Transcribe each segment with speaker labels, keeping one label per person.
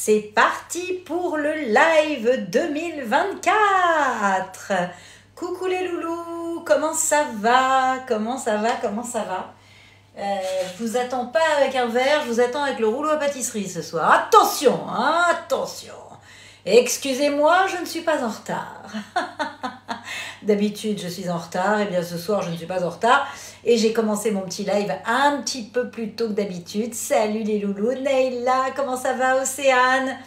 Speaker 1: C'est parti pour le live 2024. Coucou les loulous, comment ça va? Comment ça va? Comment ça va? Je vous attends pas avec un verre, je vous attends avec le rouleau à pâtisserie ce soir. Attention, hein, attention. Excusez-moi, je ne suis pas en retard. D'habitude, je suis en retard, et bien ce soir, je ne suis pas en retard. Et j'ai commencé mon petit live un petit peu plus tôt que d'habitude. Salut les loulous, Neila, comment ça va, Océane?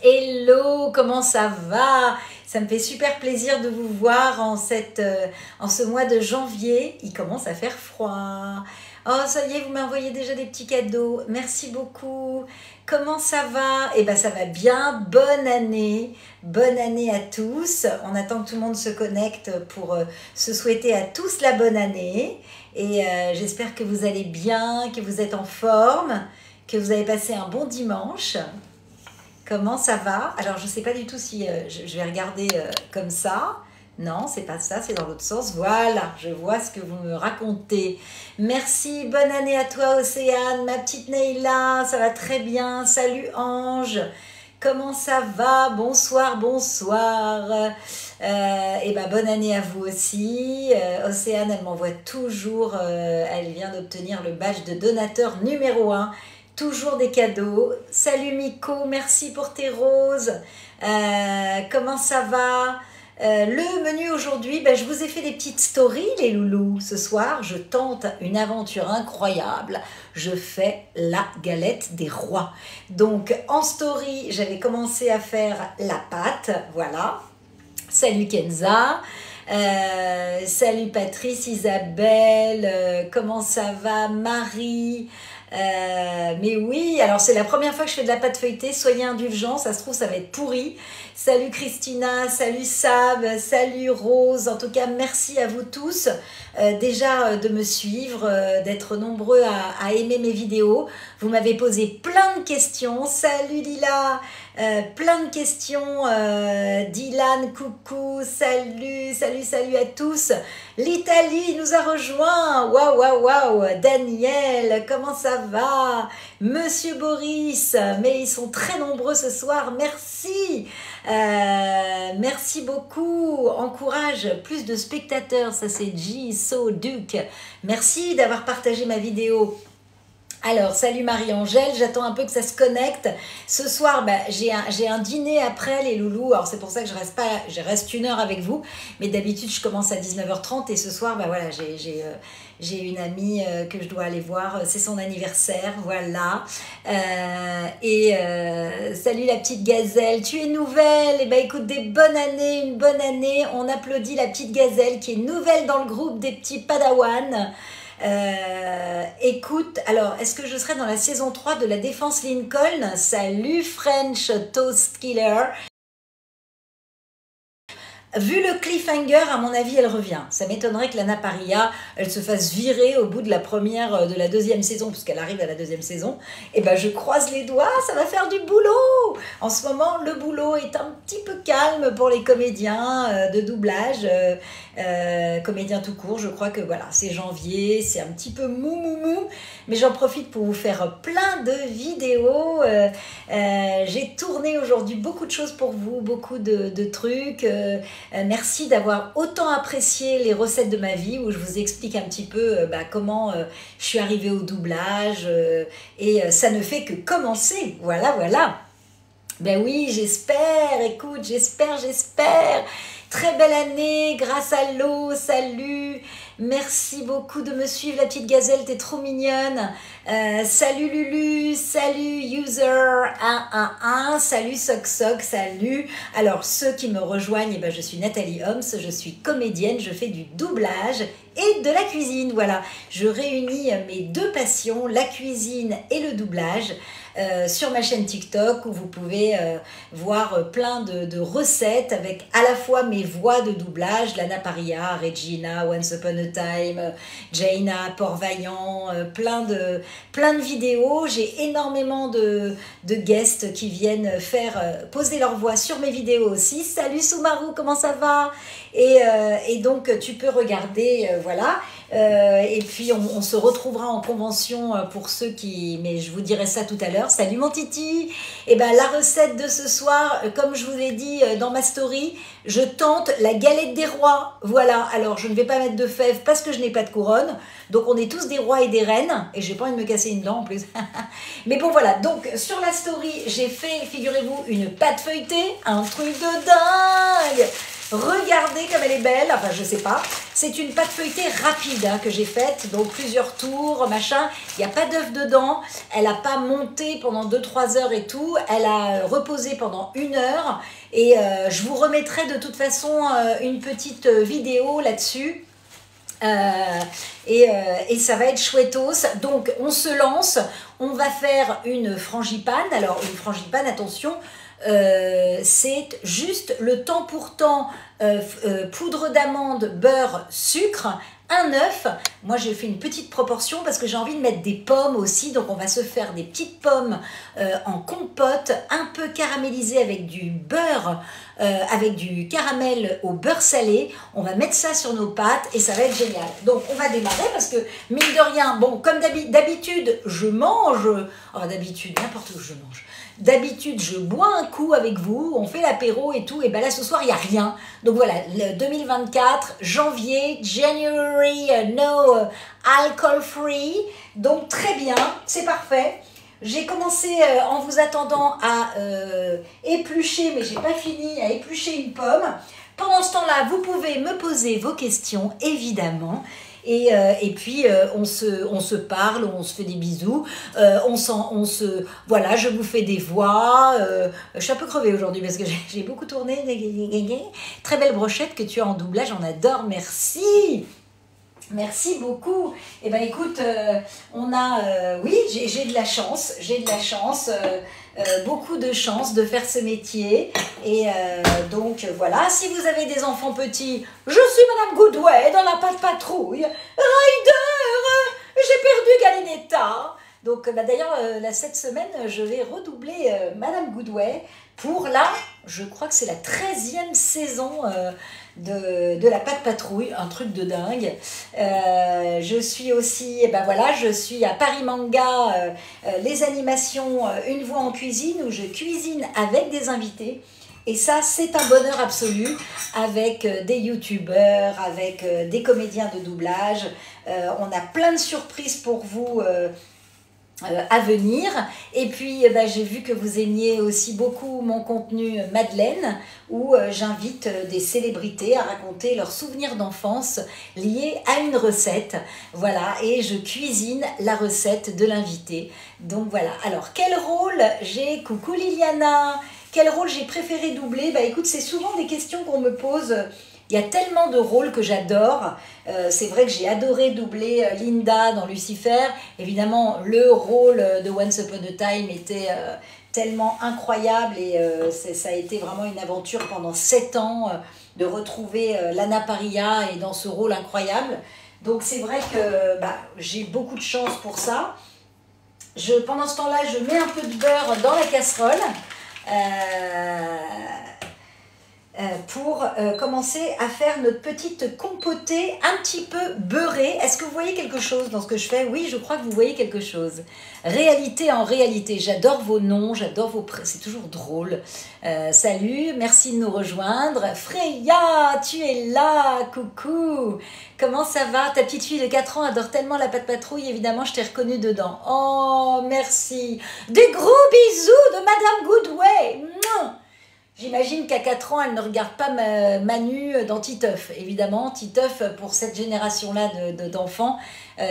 Speaker 1: Hello, comment ça va? Ça me fait super plaisir de vous voir en ce mois de janvier. Il commence à faire froid. Oh, ça y est, vous m'envoyez déjà des petits cadeaux. Merci beaucoup. Comment ça va? Eh bien, ça va bien. Bonne année. Bonne année à tous. On attend que tout le monde se connecte pour se souhaiter à tous la bonne année. Et j'espère que vous allez bien, que vous êtes en forme, que vous avez passé un bon dimanche. Comment ça va? Alors, je ne sais pas du tout si je vais regarder comme ça. Non, c'est pas ça, c'est dans l'autre sens. Voilà, je vois ce que vous me racontez. Merci, bonne année à toi, Océane, ma petite Neila, ça va très bien. Salut, Ange, comment ça va? Bonsoir, bonsoir. Et ben, bonne année à vous aussi. Océane, elle m'envoie toujours, elle vient d'obtenir le badge de donateur numéro 1. Toujours des cadeaux. Salut Miko, merci pour tes roses. Comment ça va? Le menu aujourd'hui, je vous ai fait des petites stories les loulous. Ce soir, je tente une aventure incroyable. Je fais la galette des rois. Donc en story, j'avais commencé à faire la pâte. Voilà. Salut Kenza. Salut Patrice, Isabelle. Comment ça va Marie? Mais oui, alors c'est la première fois que je fais de la pâte feuilletée, soyez indulgents, ça se trouve ça va être pourri. Salut Christina, salut Sab, salut Rose, en tout cas merci à vous tous déjà de me suivre, d'être nombreux à aimer mes vidéos. Vous m'avez posé plein de questions, salut Lila, plein de questions, Dylan, coucou, salut, salut, salut à tous. L'Italie nous a rejoint, waouh, waouh, waouh, Daniel, comment ça va? Monsieur Boris, mais ils sont très nombreux ce soir, merci. Merci beaucoup, encourage plus de spectateurs, ça c'est G, So, Duc. Merci d'avoir partagé ma vidéo. Alors, salut Marie-Angèle, j'attends un peu que ça se connecte. Ce soir, j'ai un dîner après les loulous, alors c'est pour ça que je reste une heure avec vous, mais d'habitude je commence à 19h30 et ce soir, voilà, j'ai une amie que je dois aller voir, c'est son anniversaire, voilà. Salut la petite gazelle, tu es nouvelle, et écoute, une bonne année, on applaudit la petite gazelle qui est nouvelle dans le groupe des petits padawans. Écoute, alors est-ce que je serai dans la saison 3 de la Défense Lincoln? Salut French Toast Killer. Vu le cliffhanger, à mon avis, elle revient. Ça m'étonnerait que Lana Parrilla, elle se fasse virer au bout de la deuxième saison, puisqu'elle arrive à la deuxième saison. Et je croise les doigts, ça va faire du boulot. En ce moment, le boulot est un petit peu calme pour les comédiens de doublage, comédiens tout court. Je crois que voilà, c'est janvier, c'est un petit peu mou, mais j'en profite pour vous faire plein de vidéos. J'ai tourné aujourd'hui beaucoup de choses pour vous, beaucoup de trucs. Merci d'avoir autant apprécié les recettes de ma vie où je vous explique un petit peu comment je suis arrivée au doublage et ça ne fait que commencer, voilà. Ben oui, j'espère, écoute, j'espère. Très belle année, grâce à l'eau, salut. Merci beaucoup de me suivre, la petite gazelle, t'es trop mignonne. Salut Lulu, salut User111, salut Soc, salut. Alors, ceux qui me rejoignent, je suis Nathalie Homs, je suis comédienne, je fais du doublage et de la cuisine. Voilà, je réunis mes deux passions, la cuisine et le doublage. Sur ma chaîne TikTok où vous pouvez voir plein de recettes avec à la fois mes voix de doublage, Lana Parrilla, Regina, Once Upon a Time, Jaina, Port-Vaillant, plein de vidéos. J'ai énormément de guests qui viennent poser leur voix sur mes vidéos aussi. Salut Soumarou, comment ça va? Et donc tu peux regarder, voilà. Et puis on se retrouvera en convention pour ceux qui... Mais je vous dirai ça tout à l'heure. Salut mon Titi. Et ben la recette de ce soir, comme je vous l'ai dit dans ma story, je tente la galette des rois. Voilà, alors je ne vais pas mettre de fèves parce que je n'ai pas de couronne. Donc on est tous des rois et des reines. Et j'ai pas envie de me casser une dent en plus. Mais bon voilà, donc sur la story, j'ai fait, figurez-vous, une pâte feuilletée. Un truc de dingue. Regardez comme elle est belle, enfin je sais pas, c'est une pâte feuilletée rapide hein, que j'ai faite, donc plusieurs tours, machin, il n'y a pas d'œuf dedans, elle n'a pas monté pendant 2-3 heures et tout, elle a reposé pendant 1 heure et je vous remettrai de toute façon une petite vidéo là-dessus. Et ça va être chouettos. Donc on se lance, on va faire une frangipane. Alors une frangipane, attention, c'est juste le temps pour temps, poudre d'amande, beurre, sucre, un œuf. Moi j'ai fait une petite proportion parce que j'ai envie de mettre des pommes aussi, donc on va se faire des petites pommes en compote, un peu caramélisées avec du beurre, avec du caramel au beurre salé. On va mettre ça sur nos pâtes et ça va être génial. Donc on va démarrer parce que mine de rien, bon comme d'habitude je mange, d'habitude n'importe où je mange. D'habitude, je bois un coup avec vous, on fait l'apéro et tout, et ben là ce soir il n'y a rien. Donc voilà, le 2024, janvier, January, no alcohol free, donc très bien, c'est parfait. J'ai commencé en vous attendant à éplucher, mais j'ai pas fini, à éplucher une pomme. Pendant ce temps-là, vous pouvez me poser vos questions, évidemment. Et puis on se parle, on se fait des bisous, voilà, je vous fais des voix. Je suis un peu crevée aujourd'hui parce que j'ai beaucoup tourné. Très belle brochette que tu as en doublage, on adore, merci. Merci beaucoup. Eh ben écoute, on a, oui, j'ai de la chance, beaucoup de chance de faire ce métier. Et donc voilà, si vous avez des enfants petits, je suis Madame Goodway dans la Pâte Patrouille. Ryder, j'ai perdu Galinetta. Donc d'ailleurs, cette semaine, je vais redoubler Madame Goodway pour je crois que c'est la 13e saison de la Pâte Patrouille, un truc de dingue. Je suis aussi, je suis à Paris Manga, les animations Une voix en cuisine, où je cuisine avec des invités. Et ça, c'est un bonheur absolu, avec des youtubeurs, avec des comédiens de doublage. On a plein de surprises pour vous à venir. Et puis j'ai vu que vous aimiez aussi beaucoup mon contenu Madeleine, où j'invite des célébrités à raconter leurs souvenirs d'enfance liés à une recette. Voilà, et je cuisine la recette de l'invité. Donc voilà, alors quel rôle j'ai, coucou Liliana, quel rôle j'ai préféré doubler? Écoute, c'est souvent des questions qu'on me pose. Il y a tellement de rôles que j'adore. C'est vrai que j'ai adoré doubler Linda dans Lucifer. Évidemment, le rôle de Once Upon a Time était tellement incroyable et ça a été vraiment une aventure pendant 7 ans de retrouver Lana Parrilla et dans ce rôle incroyable. Donc c'est vrai que j'ai beaucoup de chance pour ça. Pendant ce temps-là, je mets un peu de beurre dans la casserole. Pour commencer à faire notre petite compotée un petit peu beurrée. Est-ce que vous voyez quelque chose dans ce que je fais? Oui, je crois que vous voyez quelque chose. Réalité en réalité. J'adore vos noms, j'adore vos... C'est toujours drôle. Salut, merci de nous rejoindre. Freya, tu es là, coucou. Comment ça va? Ta petite fille de 4 ans adore tellement la Pâte Patrouille, évidemment, je t'ai reconnue dedans. Oh, merci. Des gros bisous de Madame Goodway. Mouah. J'imagine qu'à 4 ans, elle ne regarde pas Manu dans Titeuf. Évidemment, Titeuf, pour cette génération-là d'enfants,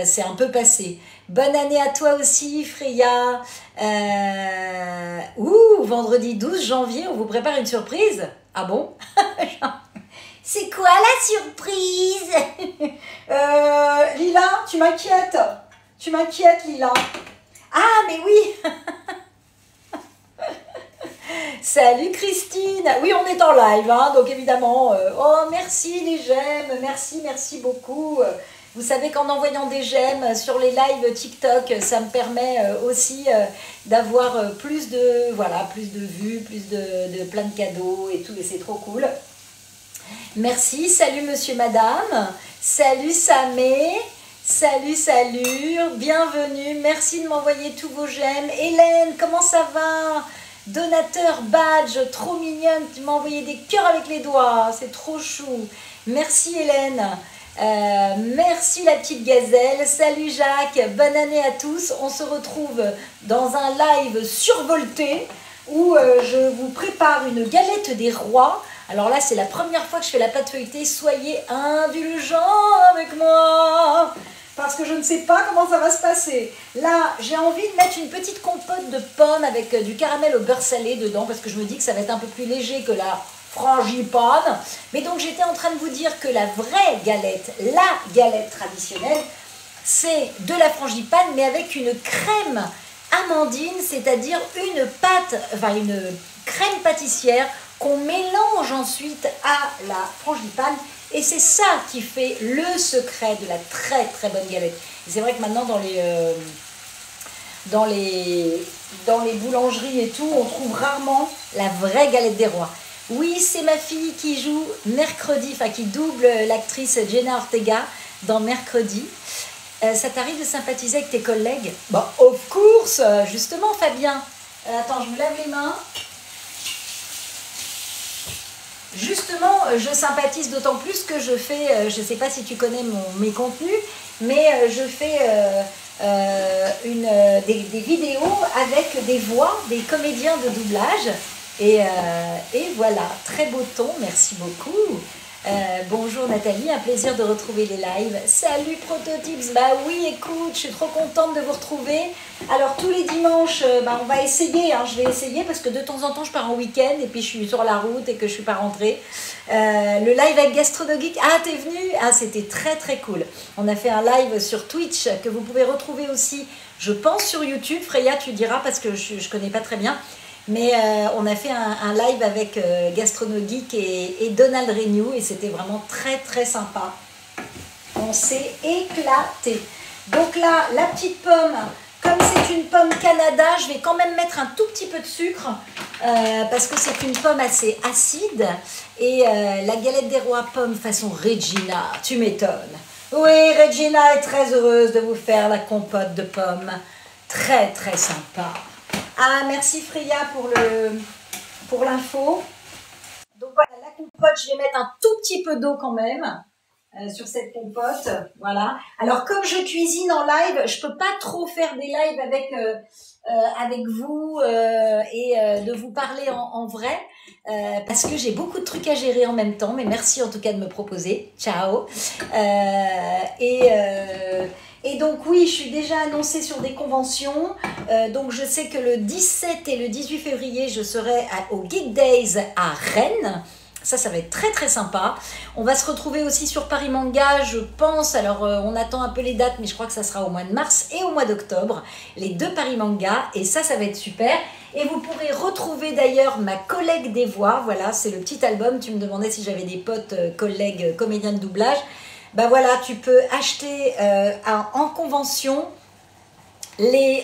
Speaker 1: c'est un peu passé. Bonne année à toi aussi, Freya. Vendredi 12 janvier, on vous prépare une surprise. Ah bon? C'est quoi la surprise? Lila, tu m'inquiètes. Tu m'inquiètes, Lila. Ah, mais oui. Salut Christine. Oui, on est en live, hein, donc évidemment, oh merci les j'aime, merci beaucoup. Vous savez qu'en envoyant des j'aime sur les lives TikTok, ça me permet aussi d'avoir plus de vues, plus de plein de cadeaux et tout, et c'est trop cool. Merci, salut monsieur, madame. Salut Samé. Salut, salut. Bienvenue. Merci de m'envoyer tous vos j'aime. Hélène, comment ça va? Donateur badge, trop mignonne. Tu m'as envoyé des cœurs avec les doigts. C'est trop chou. Merci Hélène. Merci la petite gazelle. Salut Jacques. Bonne année à tous. On se retrouve dans un live survolté où je vous prépare une galette des rois. Alors là, c'est la première fois que je fais la pâte feuilletée. Soyez indulgents avec moi parce que je ne sais pas comment ça va se passer. Là, j'ai envie de mettre une petite compote de pommes avec du caramel au beurre salé dedans parce que je me dis que ça va être un peu plus léger que la frangipane. Mais donc, j'étais en train de vous dire que la vraie galette, la galette traditionnelle, c'est de la frangipane mais avec une crème amandine, c'est-à-dire une pâte, enfin une crème pâtissière qu'on mélange ensuite à la frangipane et c'est ça qui fait le secret de la très très bonne galette. C'est vrai que maintenant dans les boulangeries et tout, on trouve rarement la vraie galette des rois. Oui, c'est ma fille qui joue Mercredi, enfin qui double l'actrice Jenna Ortega dans Mercredi. Ça t'arrive de sympathiser avec tes collègues? Bah, of course, justement Fabien. Attends, je me lave les mains. Justement, je sympathise d'autant plus que je fais, je ne sais pas si tu connais mes contenus, mais je fais des vidéos avec des voix, des comédiens de doublage. Et voilà, très beau ton, merci beaucoup. Bonjour Nathalie, un plaisir de retrouver les lives. Salut Prototypes, bah oui écoute, je suis trop contente de vous retrouver. Alors tous les dimanches, on va essayer, hein, je vais essayer parce que de temps en temps je pars en week-end et puis je suis sur la route et que je suis pas rentrée. Le live avec Gastronogeek, ah t'es venu? Ah c'était très très cool. On a fait un live sur Twitch que vous pouvez retrouver aussi, je pense sur YouTube. Freya tu diras parce que je connais pas très bien. Mais on a fait un live avec Gastronogeek et Donald Renew et c'était vraiment très très sympa. On s'est éclaté. Donc là, la petite pomme, comme c'est une pomme Canada, je vais quand même mettre un tout petit peu de sucre parce que c'est une pomme assez acide. Et la galette des rois pomme façon Regina, tu m'étonnes. Oui, Regina est très heureuse de vous faire la compote de pommes. Très très sympa. Ah, merci Freya pour l'info. Donc voilà, la compote, je vais mettre un tout petit peu d'eau quand même sur cette compote. Voilà. Alors comme je cuisine en live, je peux pas trop faire des lives avec vous et de vous parler en vrai parce que j'ai beaucoup de trucs à gérer en même temps. Mais merci en tout cas de me proposer. Ciao. Et donc oui, je suis déjà annoncée sur des conventions. Donc je sais que le 17 et le 18 février, je serai au Geek Days à Rennes. Ça va être très très sympa. On va se retrouver aussi sur Paris Manga, je pense. Alors on attend un peu les dates, mais je crois que ça sera au mois de mars et au mois d'octobre. Les deux Paris Manga. Et ça va être super. Et vous pourrez retrouver d'ailleurs ma collègue des voix. Voilà, c'est le petit album. Tu me demandais si j'avais des potes, collègues, comédiens de doublage. Ben voilà, tu peux acheter en convention les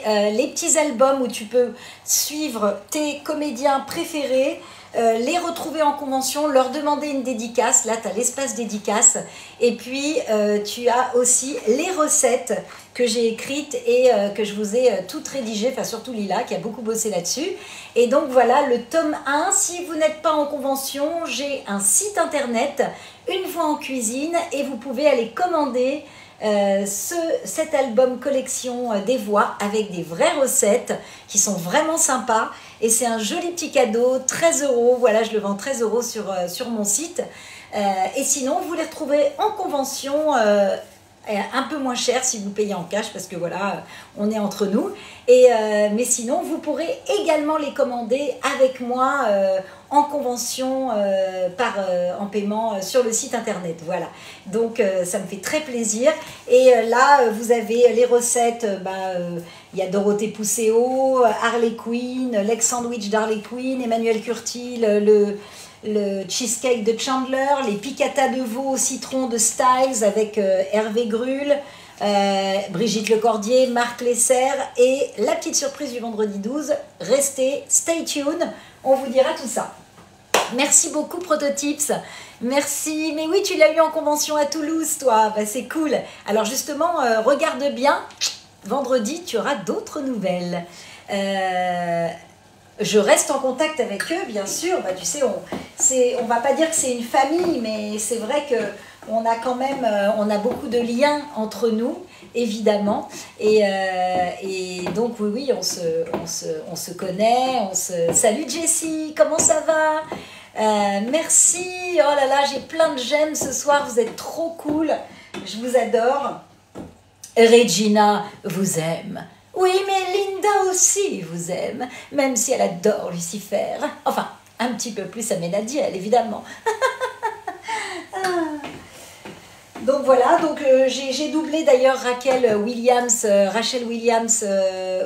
Speaker 1: petits albums où tu peux suivre tes comédiens préférés, les retrouver en convention, leur demander une dédicace. Là, tu as l'espace dédicace. Et puis, tu as aussi les recettes que j'ai écrites et que je vous ai toutes rédigées, enfin surtout Lila qui a beaucoup bossé là-dessus. Et donc voilà, le tome 1, si vous n'êtes pas en convention, j'ai un site internet, Une voix en cuisine, et vous pouvez aller commander cet album collection des voix avec des vraies recettes qui sont vraiment sympas. Et c'est un joli petit cadeau, 13 €. Voilà, je le vends 13 € sur mon site. Et sinon, vous les retrouvez en convention un peu moins cher si vous payez en cash parce que voilà, on est entre nous. Mais sinon, vous pourrez également les commander avec moi en convention en paiement sur le site internet. Voilà, donc ça me fait très plaisir. Et là, vous avez les recettes. Il y a Dorothée Pousseau, Harley Quinn, l'ex sandwich d'Harley Quinn, Emmanuel Curtil, le cheesecake de Chandler, les piccata de veau au citron de Styles avec Hervé Gruhl, Brigitte Lecordier, Marc Lesser et la petite surprise du vendredi 12. Restez, stay tuned, on vous dira tout ça. Merci beaucoup Prototypes. Merci. Mais oui, tu l'as eu en convention à Toulouse, toi. Bah, c'est cool. Alors justement, regarde bien. Vendredi, tu auras d'autres nouvelles. Je reste en contact avec eux, bien sûr. Bah, tu sais, on va pas dire que c'est une famille, mais c'est vrai que on a quand même, on a beaucoup de liens entre nous, évidemment. Et donc oui, on se connaît. Salut Jessie, comment ça va? Merci. Oh là là, j'ai plein de j'aime ce soir. Vous êtes trop cool. Je vous adore. Regina vous aime. Oui, mais Linda aussi vous aime, même si elle adore Lucifer. Enfin, un petit peu plus Amenadiel, évidemment. Donc voilà, j'ai doublé d'ailleurs Rachel Williams.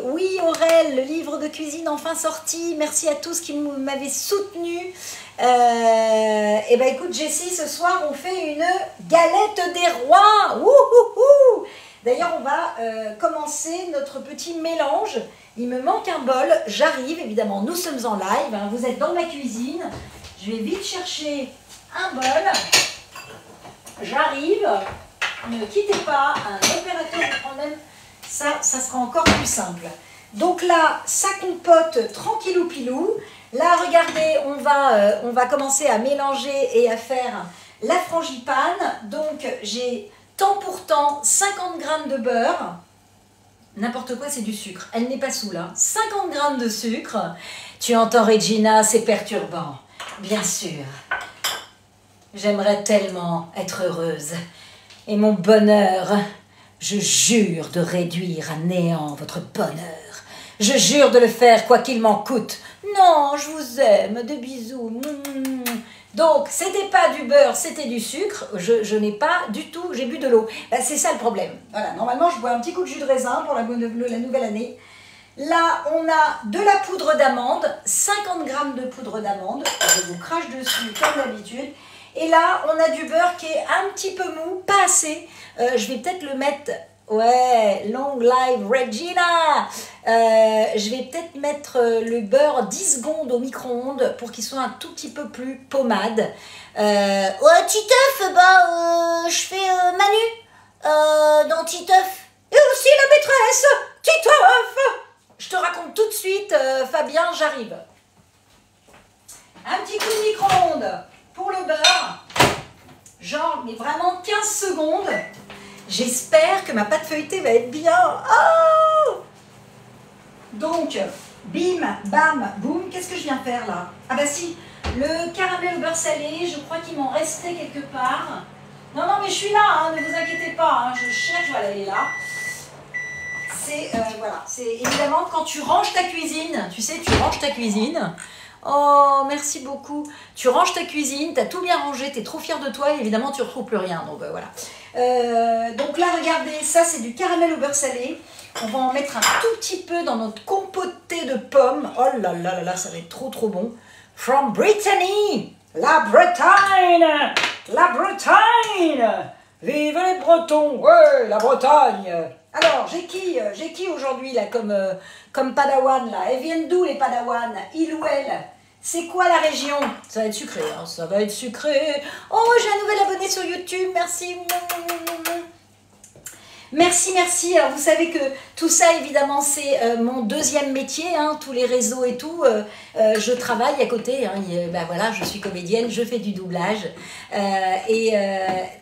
Speaker 1: Oui, Aurel, le livre de cuisine enfin sorti. Merci à tous qui m'avaient soutenu. Et ben écoute, Jessie, ce soir on fait une galette des rois. Wouhouhou! D'ailleurs, on va commencer notre petit mélange. Il me manque un bol. J'arrive, évidemment, nous sommes en live. Hein, vous êtes dans ma cuisine. Je vais vite chercher un bol. J'arrive. Ne quittez pas. Un opérateur va prendre même ça sera encore plus simple. Donc là, ça compote tranquillou pilou. Là, regardez, on va commencer à mélanger et à faire la frangipane. Donc, j'ai temps pour temps 50 g de beurre. N'importe quoi, c'est du sucre. Elle n'est pas saoule, hein. 50 g de sucre. Tu entends, Regina, c'est perturbant. Bien sûr. J'aimerais tellement être heureuse. Et mon bonheur, je jure de réduire à néant votre bonheur. Je jure de le faire quoi qu'il m'en coûte. Non, je vous aime. Des bisous. Donc, c'était pas du beurre, c'était du sucre. Je n'ai pas du tout, j'ai bu de l'eau. Ben, c'est ça le problème. Voilà, normalement, je bois un petit coup de jus de raisin pour la nouvelle année. Là, on a de la poudre d'amande, 50 g de poudre d'amande. Je vous crache dessus comme d'habitude. Et là, on a du beurre qui est un petit peu mou, pas assez. Je vais peut-être le mettre... Ouais, long live Regina. Je vais peut-être mettre le beurre 10 secondes au micro-ondes pour qu'il soit un tout petit peu plus pommade. Ouais, Titeuf, je fais Manu dans Titeuf. Et aussi la maîtresse, Titeuf. Je te raconte tout de suite, Fabien, j'arrive. Un petit coup de micro-ondes pour le beurre. Genre, mais vraiment 15 secondes. J'espère que ma pâte feuilletée va être bien. Oh, donc, bim, bam, boum. Qu'est-ce que je viens faire là? Ah bah si, le caramel au beurre salé, je crois qu'il m'en restait quelque part. Non, non, mais je suis là, hein, ne vous inquiétez pas. Hein, je cherche, voilà, elle est là. C'est, voilà, c'est évidemment quand tu ranges ta cuisine, tu sais, tu ranges ta cuisine. Oh, merci beaucoup. Tu ranges ta cuisine, tu as tout bien rangé, tu es trop fière de toi et évidemment tu ne retrouves plus rien. Donc voilà. Donc là, regardez, ça c'est du caramel au beurre salé. On va en mettre un tout petit peu dans notre compoté de pommes. Oh là là là là, ça va être trop trop bon. From Brittany, la Bretagne, la Bretagne. Vive les Bretons, ouais, la Bretagne. Alors, j'ai qui aujourd'hui là comme padawan là? Elles viennent d'où les padawan? Il ou elle? C'est quoi la région? Ça va être sucré, hein, ça va être sucré. Oh, j'ai un nouvel abonné sur YouTube, merci. Merci, merci. Alors, vous savez que tout ça, évidemment, c'est mon deuxième métier, hein, tous les réseaux et tout. Je travaille à côté. Hein, ben voilà, je suis comédienne, je fais du doublage.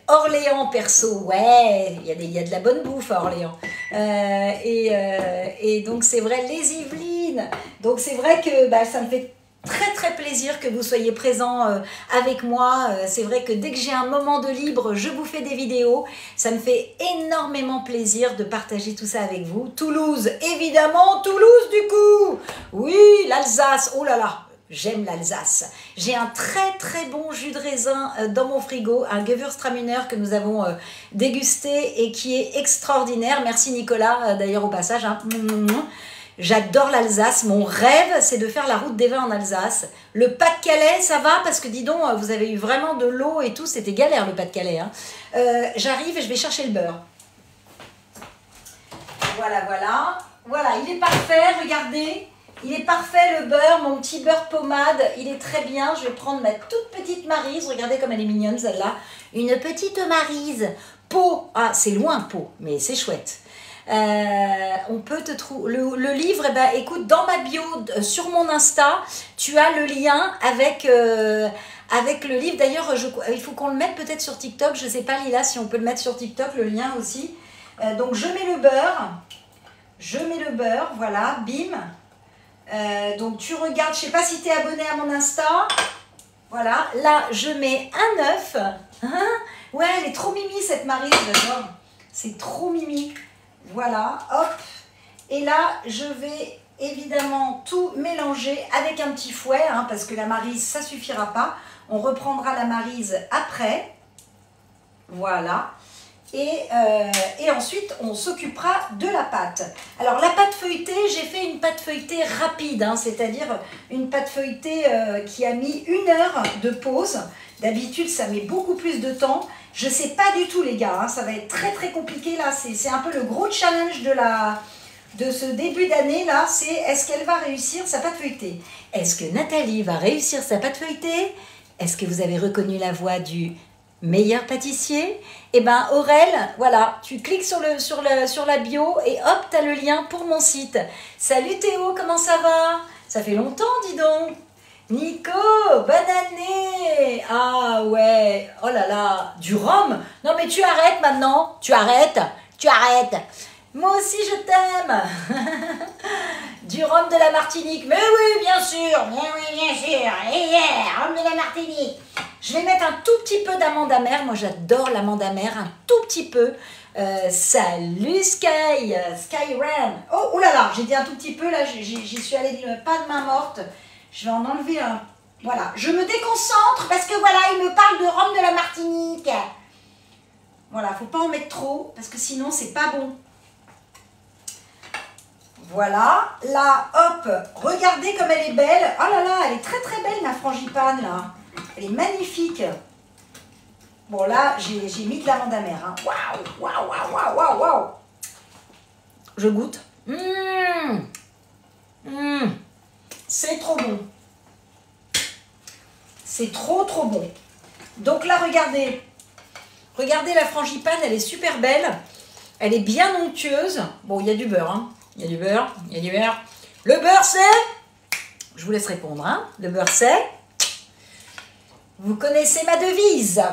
Speaker 1: Orléans, perso, ouais, il y a de la bonne bouffe à Orléans. Et donc, c'est vrai, les Yvelines. Donc, c'est vrai que bah, ça me fait très très plaisir que vous soyez présents avec moi. C'est vrai que dès que j'ai un moment de libre, je vous fais des vidéos. Ça me fait énormément plaisir de partager tout ça avec vous. Toulouse, évidemment, Toulouse du coup. Oui, l'Alsace, oh là là, j'aime l'Alsace. J'ai un très très bon jus de raisin dans mon frigo, un Gewürztraminer que nous avons dégusté et qui est extraordinaire. Merci Nicolas, d'ailleurs au passage. Hein. J'adore l'Alsace. Mon rêve, c'est de faire la route des vins en Alsace. Le Pas-de-Calais, ça va parce que dis donc, vous avez eu vraiment de l'eau et tout. C'était galère le Pas-de-Calais. Hein. J'arrive et je vais chercher le beurre. Voilà, voilà. Voilà, il est parfait. Regardez. Il est parfait le beurre, mon petit beurre pommade, il est très bien. Je vais prendre ma toute petite Maryse, regardez comme elle est mignonne celle-là. Une petite Maryse, Pau, ah c'est loin Pau, mais c'est chouette. On peut te trouver le livre, eh ben, écoute, dans ma bio sur mon Insta, tu as le lien avec le livre. D'ailleurs, il faut qu'on le mette peut-être sur TikTok, je sais pas Lila si on peut le mettre sur TikTok, le lien aussi. Donc je mets le beurre, voilà, bim. Donc tu regardes, je sais pas si tu es abonné à mon Insta. Voilà, là je mets un œuf. Hein, ouais, elle est trop mimi cette Maryse, j'adore. C'est trop mimi. Voilà, hop. Et là, je vais évidemment tout mélanger avec un petit fouet, hein, parce que la Maryse, ça suffira pas. On reprendra la Maryse après. Voilà. Et ensuite, on s'occupera de la pâte. Alors, la pâte feuilletée, j'ai fait une pâte feuilletée rapide, hein, c'est-à-dire une pâte feuilletée qui a mis 1 heure de pause. D'habitude, ça met beaucoup plus de temps. Je ne sais pas du tout, les gars, hein, ça va être très très compliqué là. C'est un peu le gros challenge de ce début d'année là. C'est est-ce qu'elle va réussir sa pâte feuilletée? Est-ce que Nathalie va réussir sa pâte feuilletée? Est-ce que vous avez reconnu la voix du meilleur pâtissier? Eh ben Aurel, voilà, tu cliques sur la bio et hop, tu as le lien pour mon site. Salut Théo, comment ça va? Ça fait longtemps, dis donc. Nico, bonne année! Ah ouais, oh là là, du rhum? Non mais tu arrêtes maintenant, tu arrêtes. Moi aussi je t'aime. Du rhum de la Martinique, mais oui bien sûr, rhum de la Martinique. Je vais mettre un tout petit peu d'amande amère, moi j'adore l'amande amère, un tout petit peu. Salut Skyran. Oh là là, j'ai dit un tout petit peu, là j'y suis allée pas de main morte. Je vais en enlever un. Voilà, je me déconcentre parce que voilà, il me parle de rhum de la Martinique. Voilà, faut pas en mettre trop parce que sinon c'est pas bon. Voilà, là, hop, regardez comme elle est belle. Oh là là, elle est très très belle ma frangipane là. Elle est magnifique. Bon là, j'ai mis de l'amande amère. Hein. Waouh. Je goûte. C'est trop bon. C'est trop bon. Donc là, regardez. Regardez la frangipane, elle est super belle. Elle est bien onctueuse. Bon, il y a du beurre. Hein. Il y a du beurre. Le beurre, c'est... Je vous laisse répondre. Hein. Le beurre, c'est... Vous connaissez ma devise.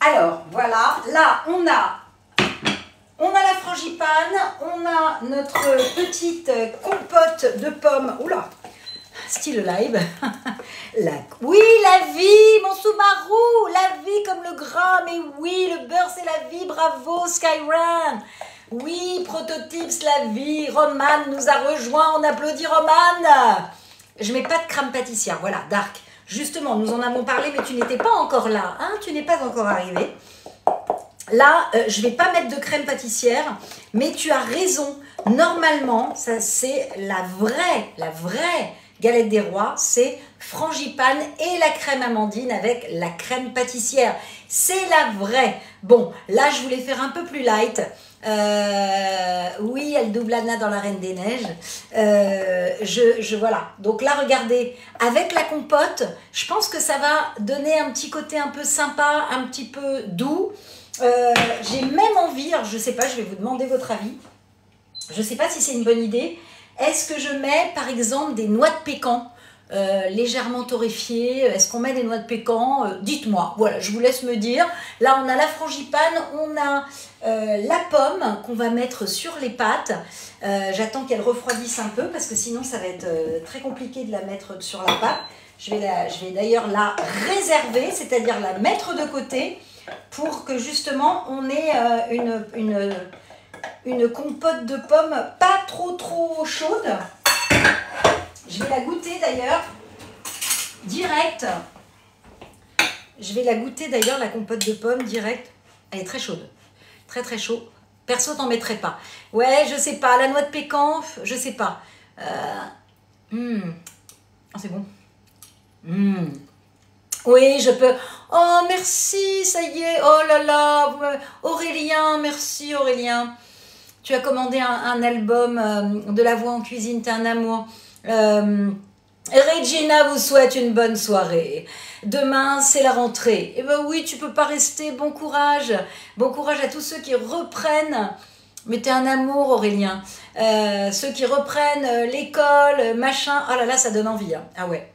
Speaker 1: Alors, voilà. Là, on a la frangipane. On a notre petite compote de pommes. Oula, style live. Oui, la vie, mon sous-marou. La vie comme le gras. Mais oui, le beurre, c'est la vie. Bravo, Skyran. Oui, Prototypes, la vie. Roman nous a rejoint. On applaudit Roman. Je mets pas de crème pâtissière. Voilà, Dark. Justement, nous en avons parlé, mais tu n'étais pas encore là. Hein, tu n'es pas encore arrivé. Là, je ne vais pas mettre de crème pâtissière, mais tu as raison. Normalement, ça c'est la vraie galette des rois, c'est frangipane et la crème amandine avec la crème pâtissière. C'est la vraie. Bon, là, je voulais faire un peu plus light. Oui, elle double Anna dans la Reine des Neiges. Voilà. Donc là, regardez, avec la compote, je pense que ça va donner un petit côté un peu sympa, un petit peu doux. J'ai même envie, alors je sais pas, je vais vous demander votre avis. Je sais pas si c'est une bonne idée. Est-ce que je mets par exemple des noix de pécan légèrement torréfiées? Est-ce qu'on met des noix de pécan? Dites-moi, voilà, je vous laisse me dire. Là, on a la frangipane, on a la pomme qu'on va mettre sur les pâtes. J'attends qu'elle refroidisse un peu parce que sinon ça va être très compliqué de la mettre sur la pâte. Je vais d'ailleurs la réserver, c'est-à-dire la mettre de côté pour que justement on ait une compote de pommes pas trop chaude. Je vais la goûter d'ailleurs direct. Je vais la goûter d'ailleurs, la compote de pommes direct. Elle est très chaude. Très chaud. Perso, t'en mettrais pas. Ouais, je sais pas. La noix de pécan, je sais pas. Oh, c'est bon. Oui, je peux. Oh, merci, ça y est. Oh là là. Aurélien, merci Aurélien. tu as commandé un album de La Voix en cuisine, t'es un amour. Regina vous souhaite une bonne soirée. Demain, c'est la rentrée. Eh ben oui, tu peux pas rester. Bon courage. Bon courage à tous ceux qui reprennent. Mais t'es un amour, Aurélien. Ceux qui reprennent l'école, machin. Oh là là, ça donne envie. Hein. Ah ouais.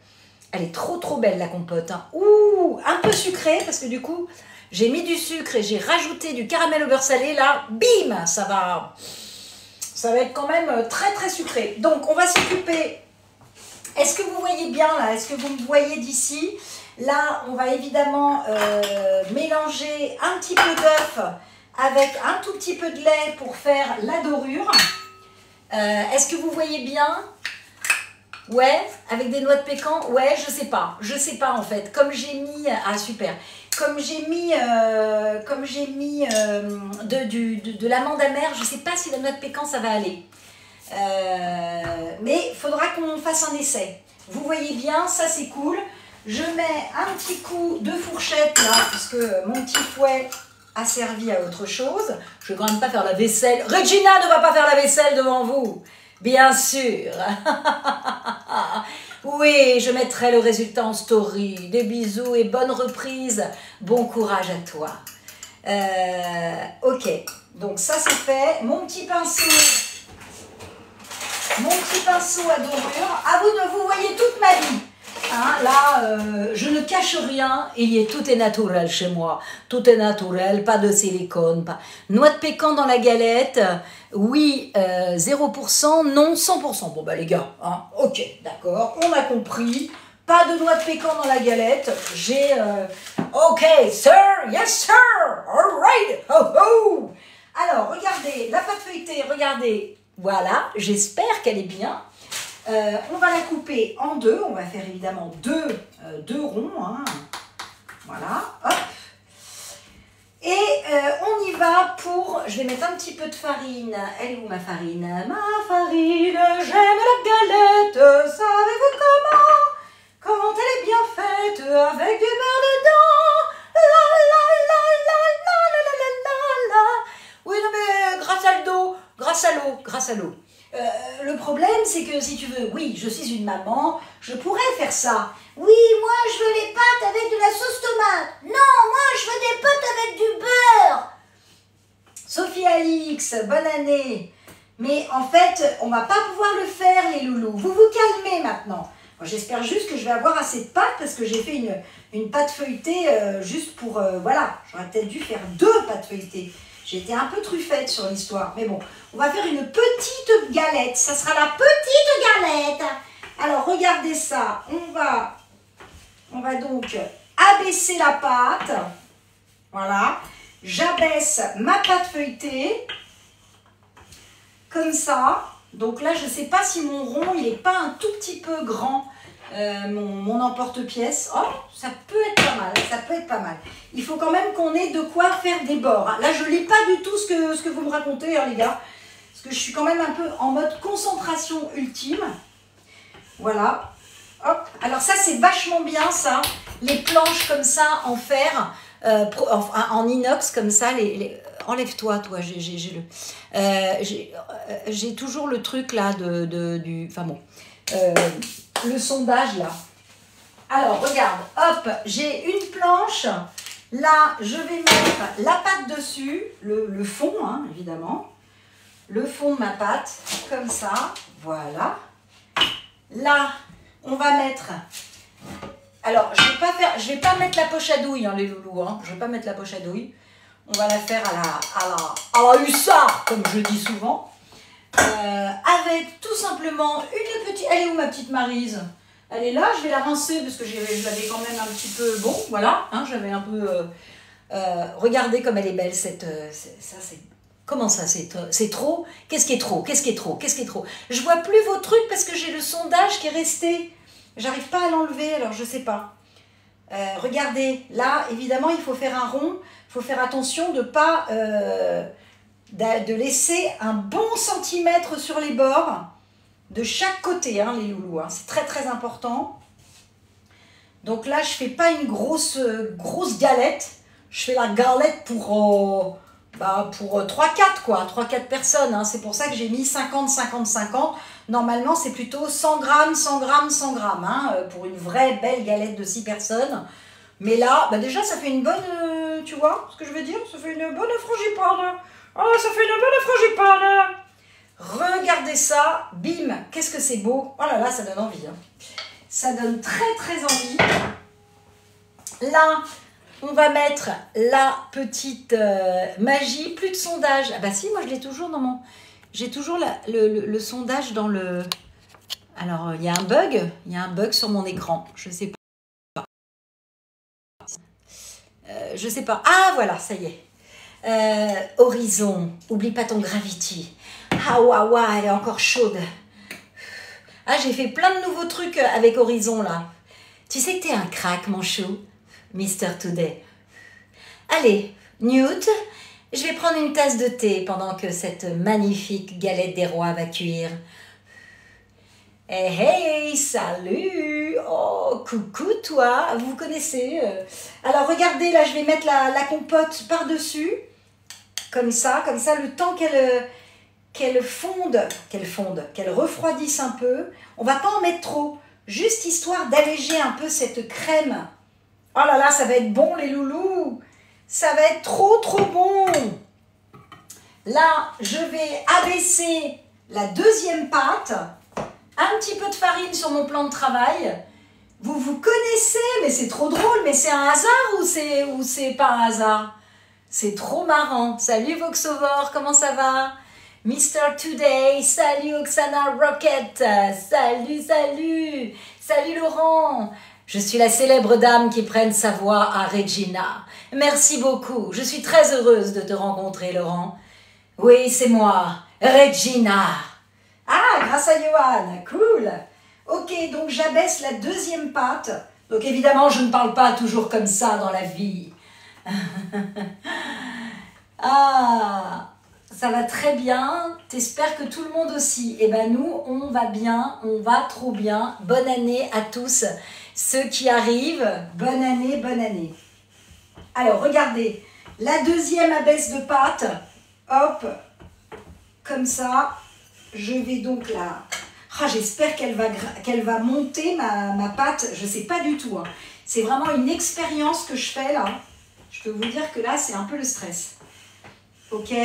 Speaker 1: Elle est trop trop belle, la compote. Hein. Ouh, un peu sucrée, parce que du coup, j'ai mis du sucre et j'ai rajouté du caramel au beurre salé. Là, bim, ça va être quand même très très sucré. Donc, on va s'occuper... Est-ce que vous voyez bien là? Est-ce que vous me voyez d'ici? Là, on va évidemment mélanger un petit peu d'œuf avec un tout petit peu de lait pour faire la dorure. Est-ce que vous voyez bien? Ouais, avec des noix de pécan? Ouais, je sais pas en fait. Comme j'ai mis... Ah super. Comme j'ai mis de l'amande amère, je sais pas si la noix de pécan ça va aller. Mais il faudra qu'on fasse un essai. Vous voyez bien, ça c'est cool. Je mets un petit coup de fourchette là, parce que mon petit fouet a servi à autre chose. Je vais quand même pas faire la vaisselle. Regina ne va pas faire la vaisselle devant vous. Bien sûr. Oui, je mettrai le résultat en story. Des bisous et bonne reprise. Bon courage à toi. Ok, donc ça c'est fait. Mon petit pinceau à dorure. À vous de vous voyez toute ma vie. Hein, là, je ne cache rien. Tout est naturel chez moi. Tout est naturel, pas de silicone. Pas... Noix de pécan dans la galette. Oui, 0%. Non, 100%. Bon, bah les gars, hein, ok, d'accord, on a compris. Pas de noix de pécan dans la galette. J'ai... ok, sir, yes, sir. All right. Ho, ho. Alors, regardez, la pâte feuilletée, regardez. Voilà, j'espère qu'elle est bien. On va la couper en deux. On va faire évidemment deux ronds. Hein. Voilà, hop. Et on y va pour... Je vais mettre un petit peu de farine. Elle est où ma farine? Ma farine, j'aime la galette. Savez-vous comment? Quand elle est bien faite, avec du beurre dedans. La la la la la la la la la. Oui, non mais grâce à l'eau. Le problème, c'est que si tu veux, oui, je suis une maman, je pourrais faire ça. Oui, moi, je veux les pâtes avec de la sauce tomate. Non, moi, je veux des pâtes avec du beurre. Sophie Alix, bonne année. Mais en fait, on va pas pouvoir le faire, les loulous. Vous vous calmez maintenant. J'espère juste que je vais avoir assez de pâtes parce que j'ai fait une pâte feuilletée juste pour... voilà, j'aurais peut-être dû faire 2 pâtes feuilletées. J'étais un peu truffette sur l'histoire. Mais bon, on va faire une petite galette. Ça sera la petite galette. Alors, regardez ça. On va donc abaisser la pâte. Voilà. J'abaisse ma pâte feuilletée. Comme ça. Donc là, je ne sais pas si mon rond, il n'est pas un tout petit peu grand. Mon emporte-pièce. Oh, ça peut être pas mal. Ça peut être pas mal. Il faut quand même qu'on ait de quoi faire des bords. Là, je ne lis pas du tout ce que vous me racontez, hein, les gars. Parce que je suis quand même un peu en mode concentration ultime. Voilà. Hop. Alors ça, c'est vachement bien, ça. Les planches comme ça, en fer, en inox, comme ça. Enlève-toi, toi. J'ai toujours le truc, là, du... Enfin bon. Le sondage, là. Alors, regarde. Hop, j'ai une planche. Là, je vais mettre la pâte dessus. Le fond, hein, évidemment. Le fond de ma pâte, comme ça. Voilà. Là, on va mettre... Alors, je vais pas mettre la poche à douille, hein, les loulous. Hein. Je vais pas mettre la poche à douille. On va la faire à la hussard, comme je dis souvent. Avec tout simplement une petite... Elle est où ma petite Maryse? Elle est là, je vais la rincer parce que je l'avais quand même un petit peu... Bon, voilà, hein, j'avais un peu... regardez comme elle est belle, ça c'est... Comment ça, c'est trop? Qu'est-ce qui est trop? Qu'est-ce qui est trop? Qu'est-ce qui est trop? Je vois plus vos trucs parce que j'ai le sondage qui est resté. J'arrive pas à l'enlever, alors je sais pas. Regardez, là, évidemment, il faut faire un rond. Il faut faire attention de pas... de laisser un bon centimètre sur les bords de chaque côté, hein, les loulous. Hein. C'est très, très important. Donc là, je fais pas une grosse galette. Je fais la galette bah, pour 3-4 quoi, 3-4 personnes. Hein. C'est pour ça que j'ai mis 50, 50, 50. Normalement, c'est plutôt 100 grammes, 100 grammes, 100 grammes. Hein, pour une vraie belle galette de 6 personnes. Mais là, bah déjà, ça fait une bonne... tu vois ce que je veux dire? Ça fait une bonne frangipane. Oh, ça fait une bonne frangipane. Regardez ça, bim, qu'est-ce que c'est beau. Oh là là, ça donne envie. Hein. Ça donne très très envie. Là, on va mettre la petite magie, plus de sondage. Ah bah si, moi je l'ai toujours dans mon... J'ai toujours le sondage dans le... Alors, il y a un bug sur mon écran. Je sais pas. Je sais pas. Ah, voilà, ça y est. Horizon, oublie pas ton Gravity. Ah, waouh, elle est encore chaude. Ah, j'ai fait plein de nouveaux trucs avec Horizon, là. Tu sais que t'es un crack, mon chou, Mister Today. Allez, Newt, je vais prendre une tasse de thé pendant que cette magnifique galette des rois va cuire. Hey, hey, salut! Oh, coucou toi! Vous connaissez? Alors, regardez, là, je vais mettre la compote par-dessus. Comme ça, le temps qu'elle fonde, qu'elle refroidisse un peu. On va pas en mettre trop, juste histoire d'alléger un peu cette crème. Oh là là, ça va être bon les loulous. Ça va être trop trop bon. Là, je vais abaisser la deuxième pâte. Un petit peu de farine sur mon plan de travail. Vous connaissez, mais c'est trop drôle. Mais c'est un hasard ou c'est pas un hasard? C'est trop marrant. Salut Voxovore, comment ça va? Mister Today, salut Oksana Rocket, salut, salut, salut Laurent. Je suis la célèbre dame qui prenne sa voix à Regina. Merci beaucoup, je suis très heureuse de te rencontrer Laurent. Oui, c'est moi, Regina. Ah, grâce à Johan, cool. Ok, donc j'abaisse la deuxième pâte. Donc évidemment, je ne parle pas toujours comme ça dans la vie. Ah, ça va très bien. T'espères que tout le monde aussi. Eh ben nous, on va bien, on va trop bien. Bonne année à tous ceux qui arrivent. Bonne année, bonne année. Alors, regardez, la deuxième abaisse de pâte. Hop, comme ça. Je vais donc la... Ah, j'espère qu'elle va monter ma pâte. Je ne sais pas du tout. Hein. C'est vraiment une expérience que je fais là. Je peux vous dire que là, c'est un peu le stress. Ok.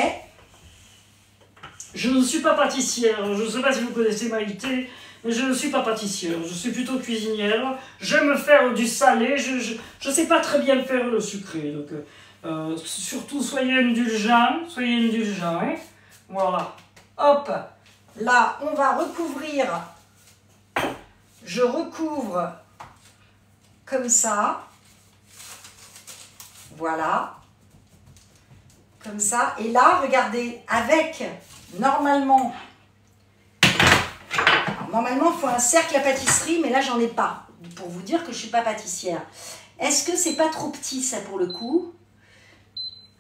Speaker 2: Je ne suis pas pâtissière. Je ne sais pas si vous connaissez Maïté, mais je ne suis pas pâtissière. Je suis plutôt cuisinière. J'aime faire du salé. Je ne sais pas très bien faire le sucré. Donc, surtout, soyez indulgents. Soyez indulgents. Hein. Voilà.
Speaker 1: Hop. Là, on va recouvrir. Je recouvre comme ça. Voilà. Comme ça. Et là, regardez, avec, normalement, il faut un cercle à pâtisserie, mais là, j'en ai pas. Pour vous dire que je ne suis pas pâtissière. Est-ce que c'est pas trop petit, ça, pour le coup?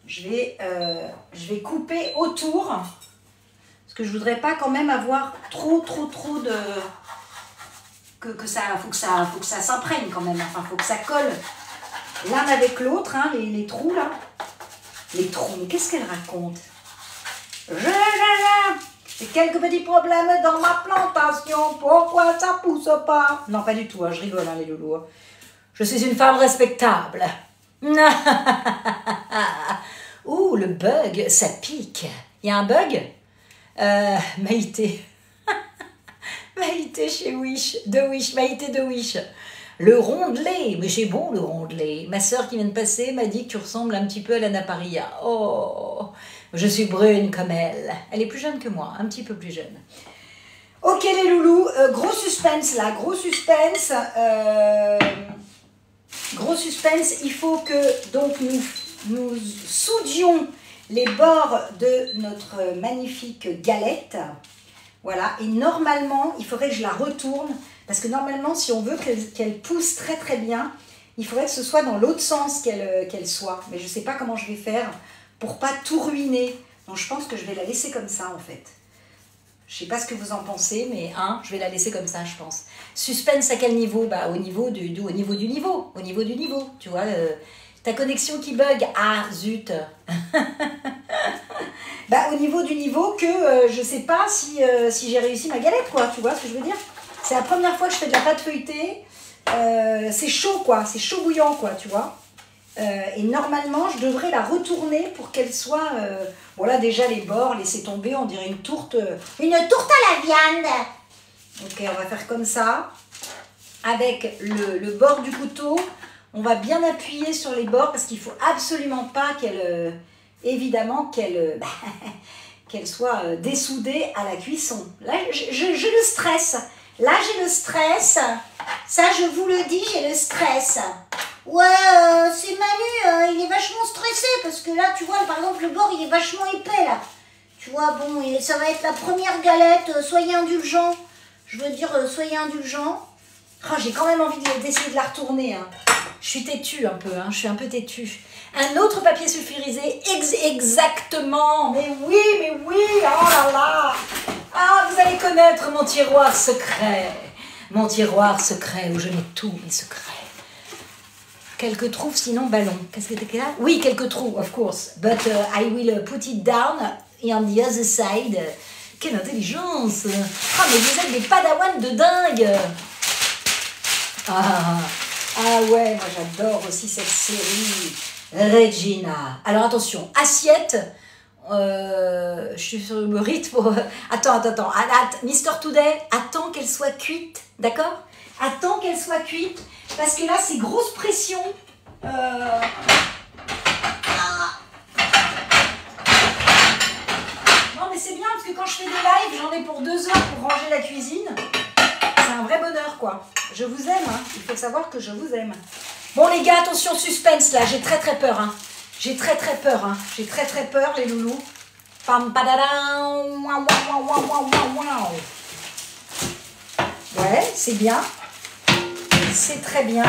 Speaker 1: Je vais couper autour. Parce que je voudrais pas quand même avoir trop de... Faut que ça s'imprègne quand même. Enfin, faut que ça colle l'un avec l'autre, hein, les trous, là. Les trous, mais qu'est-ce qu'elle raconte? J'ai quelques petits problèmes dans ma plantation. Pourquoi ça pousse pas? Non, pas du tout, hein, je rigole, hein, les loulous. Hein. Je suis une femme respectable. Ouh, le bug, ça pique. Il y a un bug? Maïté. Maïté chez Wish. Maïté de Wish. Le rondelet, mais c'est bon le rondelet. Ma sœur qui vient de passer m'a dit que tu ressembles un petit peu à l'Anna Paria. Oh, je suis brune comme elle. Elle est plus jeune que moi, un petit peu plus jeune. Ok les loulous, gros suspense là, gros suspense. Gros suspense, il faut que donc nous soudions les bords de notre magnifique galette. Voilà, et normalement, il faudrait que je la retourne. Parce que normalement, si on veut qu'elle pousse très très bien, il faudrait que ce soit dans l'autre sens qu'elle soit. Mais je ne sais pas comment je vais faire pour pas tout ruiner. Donc je pense que je vais la laisser comme ça en fait. Je ne sais pas ce que vous en pensez, mais je vais la laisser comme ça, je pense. Suspense à quel niveau? Bah, au niveau du niveau. Tu vois, Ta connexion qui bug. Ah, zut. Bah, au niveau du niveau que je sais pas si j'ai réussi ma galette, quoi. Tu vois ce que je veux dire? C'est la première fois que je fais de la pâte feuilletée. C'est chaud, quoi. C'est chaud bouillant, quoi, tu vois. Et normalement, je devrais la retourner pour qu'elle soit... Bon, là, déjà, les bords, laisser tomber, on dirait une tourte... Une tourte à la viande. Ok, on va faire comme ça. Avec le bord du couteau, on va bien appuyer sur les bords parce qu'il ne faut absolument pas qu'elle... évidemment, qu'elle soit dessoudée à la cuisson. Là, je le stresse. Là, j'ai le stress. Ça, je vous le dis, j'ai le stress. Ouais, c'est Manu, il est vachement stressé parce que là, tu vois, par exemple, le bord, il est vachement épais, là. Tu vois, bon, ça va être la première galette, soyez indulgents. Je veux dire, soyez indulgents. Oh, j'ai quand même envie d'essayer de la retourner. Hein. Je suis têtue un peu, hein, je suis un peu têtue. Un autre papier sulfurisé, exactement. Mais oui, oh là là. Ah, vous allez connaître mon tiroir secret. Mon tiroir secret où je mets tous mes secrets. Quelques trous, sinon ballon. Qu'est-ce que t'es là? Oui, quelques trous, of course. But I will put it down on the other side. Quelle intelligence! Ah, mais vous êtes des padawans de dingue! Ah ouais, moi j'adore aussi cette série. Regina. Alors attention, assiette. Je suis sur le rythme. Attends. Mister Today, attends qu'elle soit cuite, d'accord? Attends qu'elle soit cuite, parce que là c'est grosse pression. Non mais c'est bien, parce que quand je fais des lives, j'en ai pour 2 heures pour ranger la cuisine. C'est un vrai bonheur, quoi. Je vous aime, hein. Il faut savoir que je vous aime. Bon les gars, attention, suspense là, j'ai très peur, hein. J'ai très peur, hein. J'ai très peur, les loulous. Pam padadam, ouais, c'est bien. C'est très bien.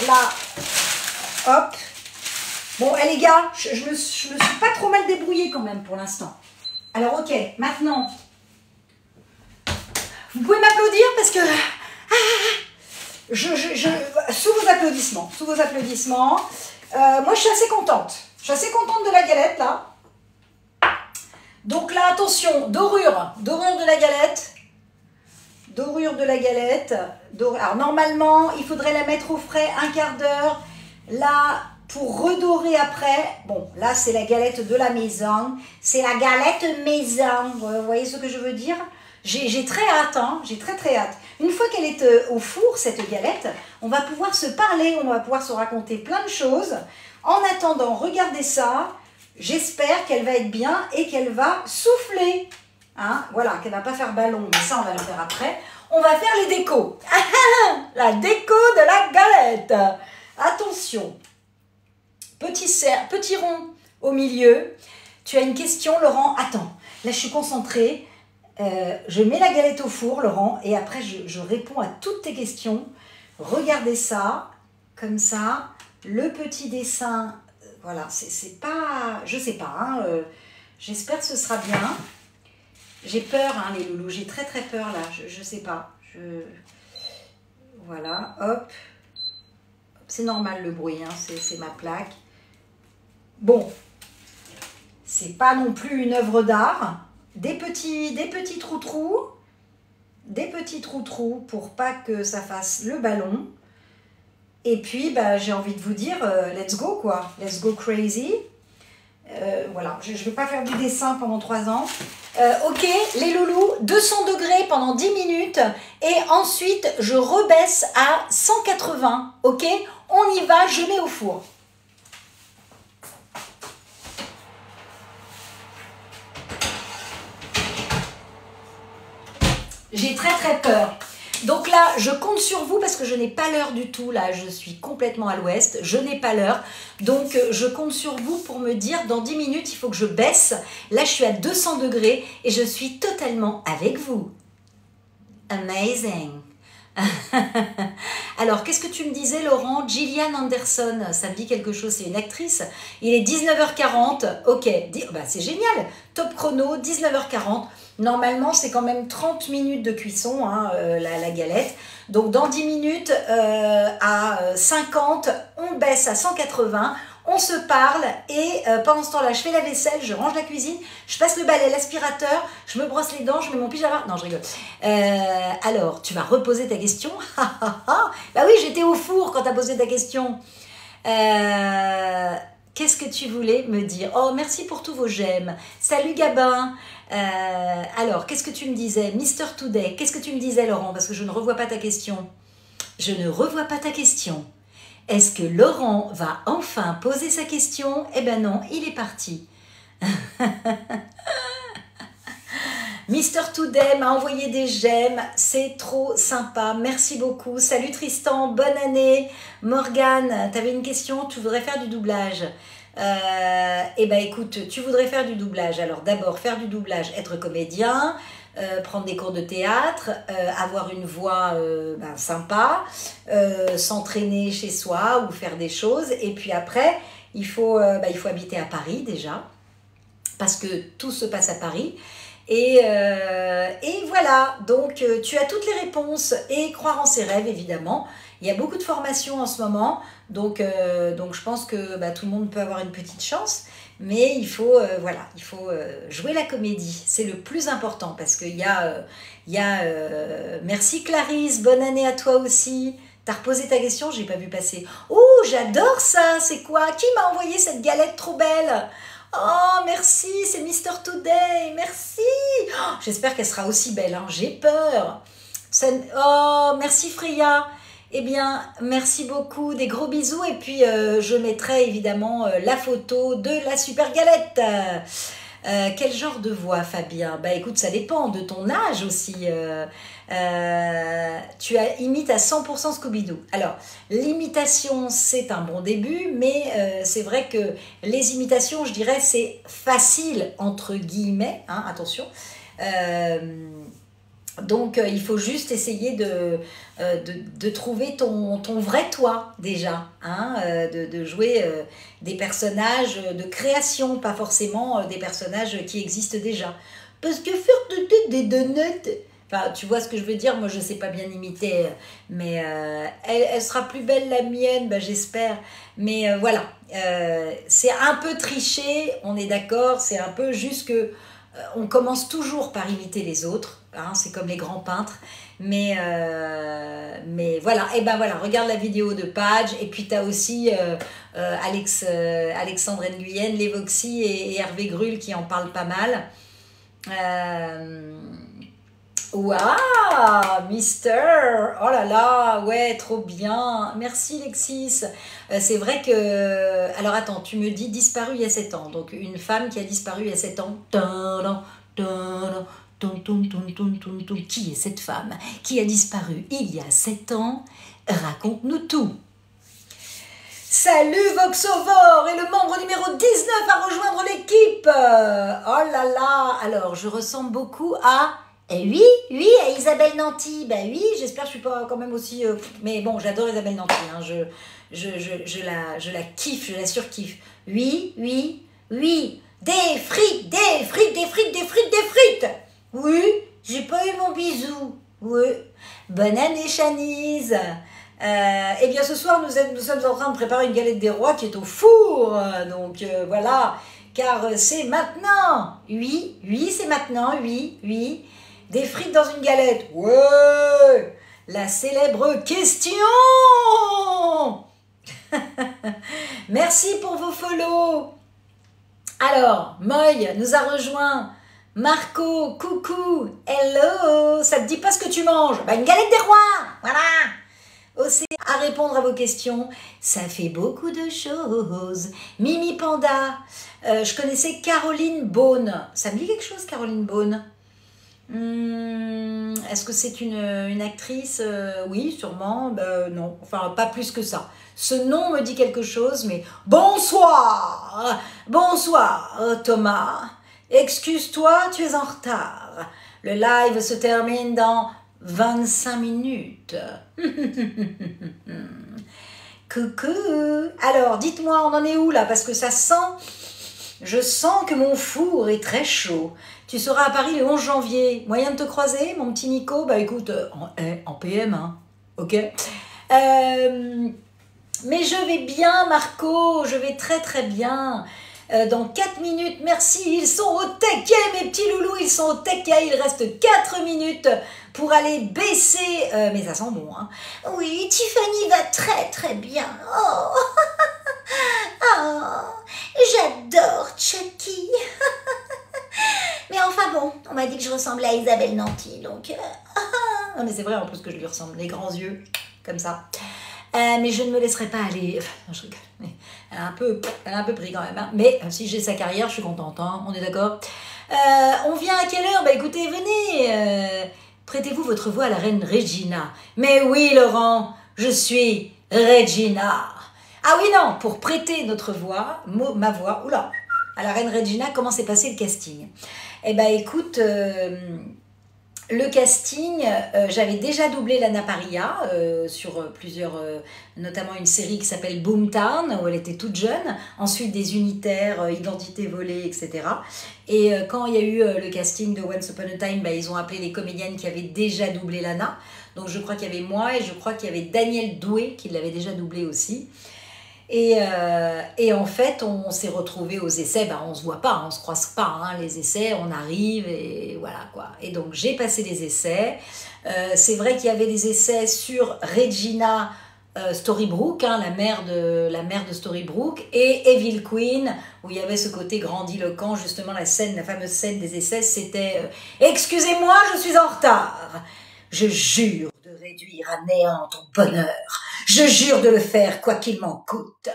Speaker 1: Là, hop. Bon, les gars, je me suis pas trop mal débrouillée quand même pour l'instant. Alors, ok, maintenant, vous pouvez m'applaudir parce que... sous vos applaudissements. Moi, je suis assez contente. Je suis assez contente de la galette, là. Donc là, attention, dorure de la galette. Alors, normalement, il faudrait la mettre au frais 1/4 d'heure. Là, pour redorer après, bon, là, c'est la galette de la maison. C'est la galette maison. Vous voyez ce que je veux dire? J'ai très hâte, hein. J'ai très hâte. Une fois qu'elle est au four, cette galette, on va pouvoir se parler, on va pouvoir se raconter plein de choses. En attendant, regardez ça. J'espère qu'elle va être bien et qu'elle va souffler. Hein, voilà, qu'elle ne va pas faire ballon, mais ça, on va le faire après. On va faire les décos. La déco de la galette. Attention. Petit rond au milieu. Tu as une question, Laurent? Attends, là, je suis concentrée. Je mets la galette au four, Laurent, et après, je réponds à toutes tes questions. Regardez ça, comme ça. Le petit dessin, voilà, c'est pas... Je sais pas, hein, j'espère que ce sera bien. J'ai peur, hein, les loulous, j'ai très peur, là, je sais pas. Voilà, hop. C'est normal, le bruit, hein, c'est ma plaque. Bon, c'est pas non plus une œuvre d'art. Des petits trous-trous. Des petits trous-trous pour pas que ça fasse le ballon. Et puis, bah, j'ai envie de vous dire, let's go, quoi. Let's go crazy. Voilà, je ne vais pas faire du dessin pendant 3 ans. Ok, les loulous, 200 degrés pendant 10 minutes. Et ensuite, je rebaisse à 180. Ok, on y va, je mets au four. J'ai très peur. Donc là, je compte sur vous parce que je n'ai pas l'heure du tout. Là, je suis complètement à l'ouest. Je n'ai pas l'heure. Donc, je compte sur vous pour me dire, dans 10 minutes, il faut que je baisse. Là, je suis à 200 degrés et je suis totalement avec vous. Amazing. Alors, qu'est-ce que tu me disais, Laurent? Gillian Anderson, ça me dit quelque chose, c'est une actrice. Il est 19h40, ok, bah, c'est génial. Top chrono, 19h40. Normalement, c'est quand même 30 minutes de cuisson, hein, la galette. Donc, dans 10 minutes à 50, on baisse à 180. On se parle et pendant ce temps-là, je fais la vaisselle, je range la cuisine, je passe le balai, l'aspirateur, je me brosse les dents, je mets mon pyjama. Non, je rigole. Alors, tu vas reposer ta question. Bah oui, j'étais au four quand tu as posé ta question. Qu'est-ce que tu voulais me dire? Oh, merci pour tous vos j'aime. Salut Gabin. Alors, qu'est-ce que tu me disais? Mister Today, qu'est-ce que tu me disais, Laurent? Parce que je ne revois pas ta question. Je ne revois pas ta question. Est-ce que Laurent va enfin poser sa question? Eh ben non, il est parti. Mister Today m'a envoyé des j'aime, c'est trop sympa, merci beaucoup. Salut Tristan, bonne année. Morgane, tu avais une question, tu voudrais faire du doublage? Eh ben écoute, tu voudrais faire du doublage. Alors d'abord, faire du doublage, être comédien, prendre des cours de théâtre, avoir une voix sympa, s'entraîner chez soi ou faire des choses. Et puis après, il faut habiter à Paris déjà, parce que tout se passe à Paris. Et voilà, donc tu as toutes les réponses et croire en ses rêves évidemment. Il y a beaucoup de formations en ce moment, donc je pense que tout le monde peut avoir une petite chance. Mais il faut jouer la comédie, c'est le plus important parce qu'il y a merci Clarisse, bonne année à toi aussi. T'as reposé ta question, j'ai pas vu passer. Oh, j'adore ça, c'est quoi? Qui m'a envoyé cette galette trop belle? Oh, merci, c'est Mister Today, merci. Oh, j'espère qu'elle sera aussi belle, hein, j'ai peur. Oh, merci Freya. Eh bien, merci beaucoup, des gros bisous. Et puis, je mettrai évidemment la photo de la super galette. Quel genre de voix, Fabien? Bah écoute, ça dépend de ton âge aussi. Tu imites à 100% Scooby-Doo. Alors, l'imitation, c'est un bon début, mais c'est vrai que les imitations, je dirais, c'est facile, entre guillemets, hein, attention. Donc, il faut juste essayer de trouver ton vrai toi, déjà. Hein, de jouer des personnages de création, pas forcément des personnages qui existent déjà. Parce que faire des donuts... Enfin, tu vois ce que je veux dire? Moi, je ne sais pas bien imiter, mais elle sera plus belle, la mienne, j'espère. Mais voilà, c'est un peu triché, on est d'accord, c'est un peu juste que... on commence toujours par imiter les autres, hein, c'est comme les grands peintres, mais voilà, et ben voilà, regarde la vidéo de Page, et puis tu as aussi Alexandre Nguyen, Lévoxy et Hervé Grull qui en parlent pas mal. Waouh, Mister! Oh là là, ouais, trop bien. Merci, Lexis. C'est vrai que... Alors, attends, tu me dis disparu il y a 7 ans. Donc, une femme qui a disparu il y a 7 ans. Qui est cette femme qui a disparu il y a 7 ans? Raconte-nous tout. Salut Voxovore et le membre numéro 19 à rejoindre l'équipe. Oh là là. Alors, je ressemble beaucoup à... oui, à Isabelle Nanty. Ben oui, j'espère que je suis pas quand même aussi... mais bon, j'adore Isabelle Nanty. Hein. Je la kiffe, je la surkiffe. Oui. Des frites. Oui, j'ai pas eu mon bisou. Oui. Bonne année, Chanise. Eh bien, ce soir, nous sommes en train de préparer une galette des rois qui est au four. Donc, voilà. Car c'est maintenant. Oui, c'est maintenant. Oui. Des frites dans une galette. Ouais. La célèbre question. Merci pour vos follow. Alors, Moy nous a rejoint. Marco, coucou, hello. Ça te dit pas ce que tu manges? Une galette des rois. Voilà. Océan à répondre à vos questions. Ça fait beaucoup de choses. Mimi Panda. Je connaissais Caroline Beaune. Ça me dit quelque chose, Caroline Beaune? Est-ce que c'est une actrice? Oui, sûrement. Non, enfin pas plus que ça. Ce nom me dit quelque chose, mais bonsoir Thomas. Excuse-toi, tu es en retard. Le live se termine dans 25 minutes. Coucou. Alors, dites-moi, on en est où là? Parce que ça sent... Je sens que mon four est très chaud. Tu seras à Paris le 11 janvier. Moyen de te croiser, mon petit Nico? Bah écoute, en PM, hein. Ok. Mais je vais bien, Marco. Je vais très très bien. Dans 4 minutes, merci. Ils sont au taquet, mes petits loulous. Ils sont au taquet. Il reste 4 minutes pour aller baisser. Mais ça sent bon, hein. Oui, Tiffany va très très bien. Oh, oh, j'adore Chucky. Mais enfin bon, on m'a dit que je ressemblais à Isabelle Nanty, donc... Non mais c'est vrai en plus que je lui ressemble, les grands yeux, comme ça. Mais je ne me laisserai pas aller... Enfin, je rigole, mais elle a un peu pris quand même. Hein. Mais si j'ai sa carrière, je suis contente, hein, on est d'accord. On vient à quelle heure? Bah écoutez, venez, prêtez-vous votre voix à la reine Regina. Mais oui, Laurent, je suis Regina. Ah oui, non, pour prêter notre voix, ma voix, oula, à la reine Regina, comment s'est passé le casting? Eh ben écoute, le casting, j'avais déjà doublé Lana Parrilla sur plusieurs, notamment une série qui s'appelle Boomtown, où elle était toute jeune, ensuite des unitaires, identité volée, etc. Et quand il y a eu le casting de Once Upon a Time, bah, ils ont appelé les comédiennes qui avaient déjà doublé Lana. Donc je crois qu'il y avait moi et je crois qu'il y avait Danielle Doué qui l'avait déjà doublé aussi. Et en fait, on s'est retrouvés aux essais, ben, on se voit pas, on se croise pas, hein, les essais, on arrive et voilà quoi. Et donc j'ai passé les essais. C'est vrai qu'il y avait des essais sur Regina Storybrooke, hein, la mère de Storybrooke, et Evil Queen, où il y avait ce côté grandiloquent, justement la fameuse scène des essais, c'était excusez-moi, je suis en retard. Je jure de réduire à néant ton bonheur. Je jure de le faire quoi qu'il m'en coûte.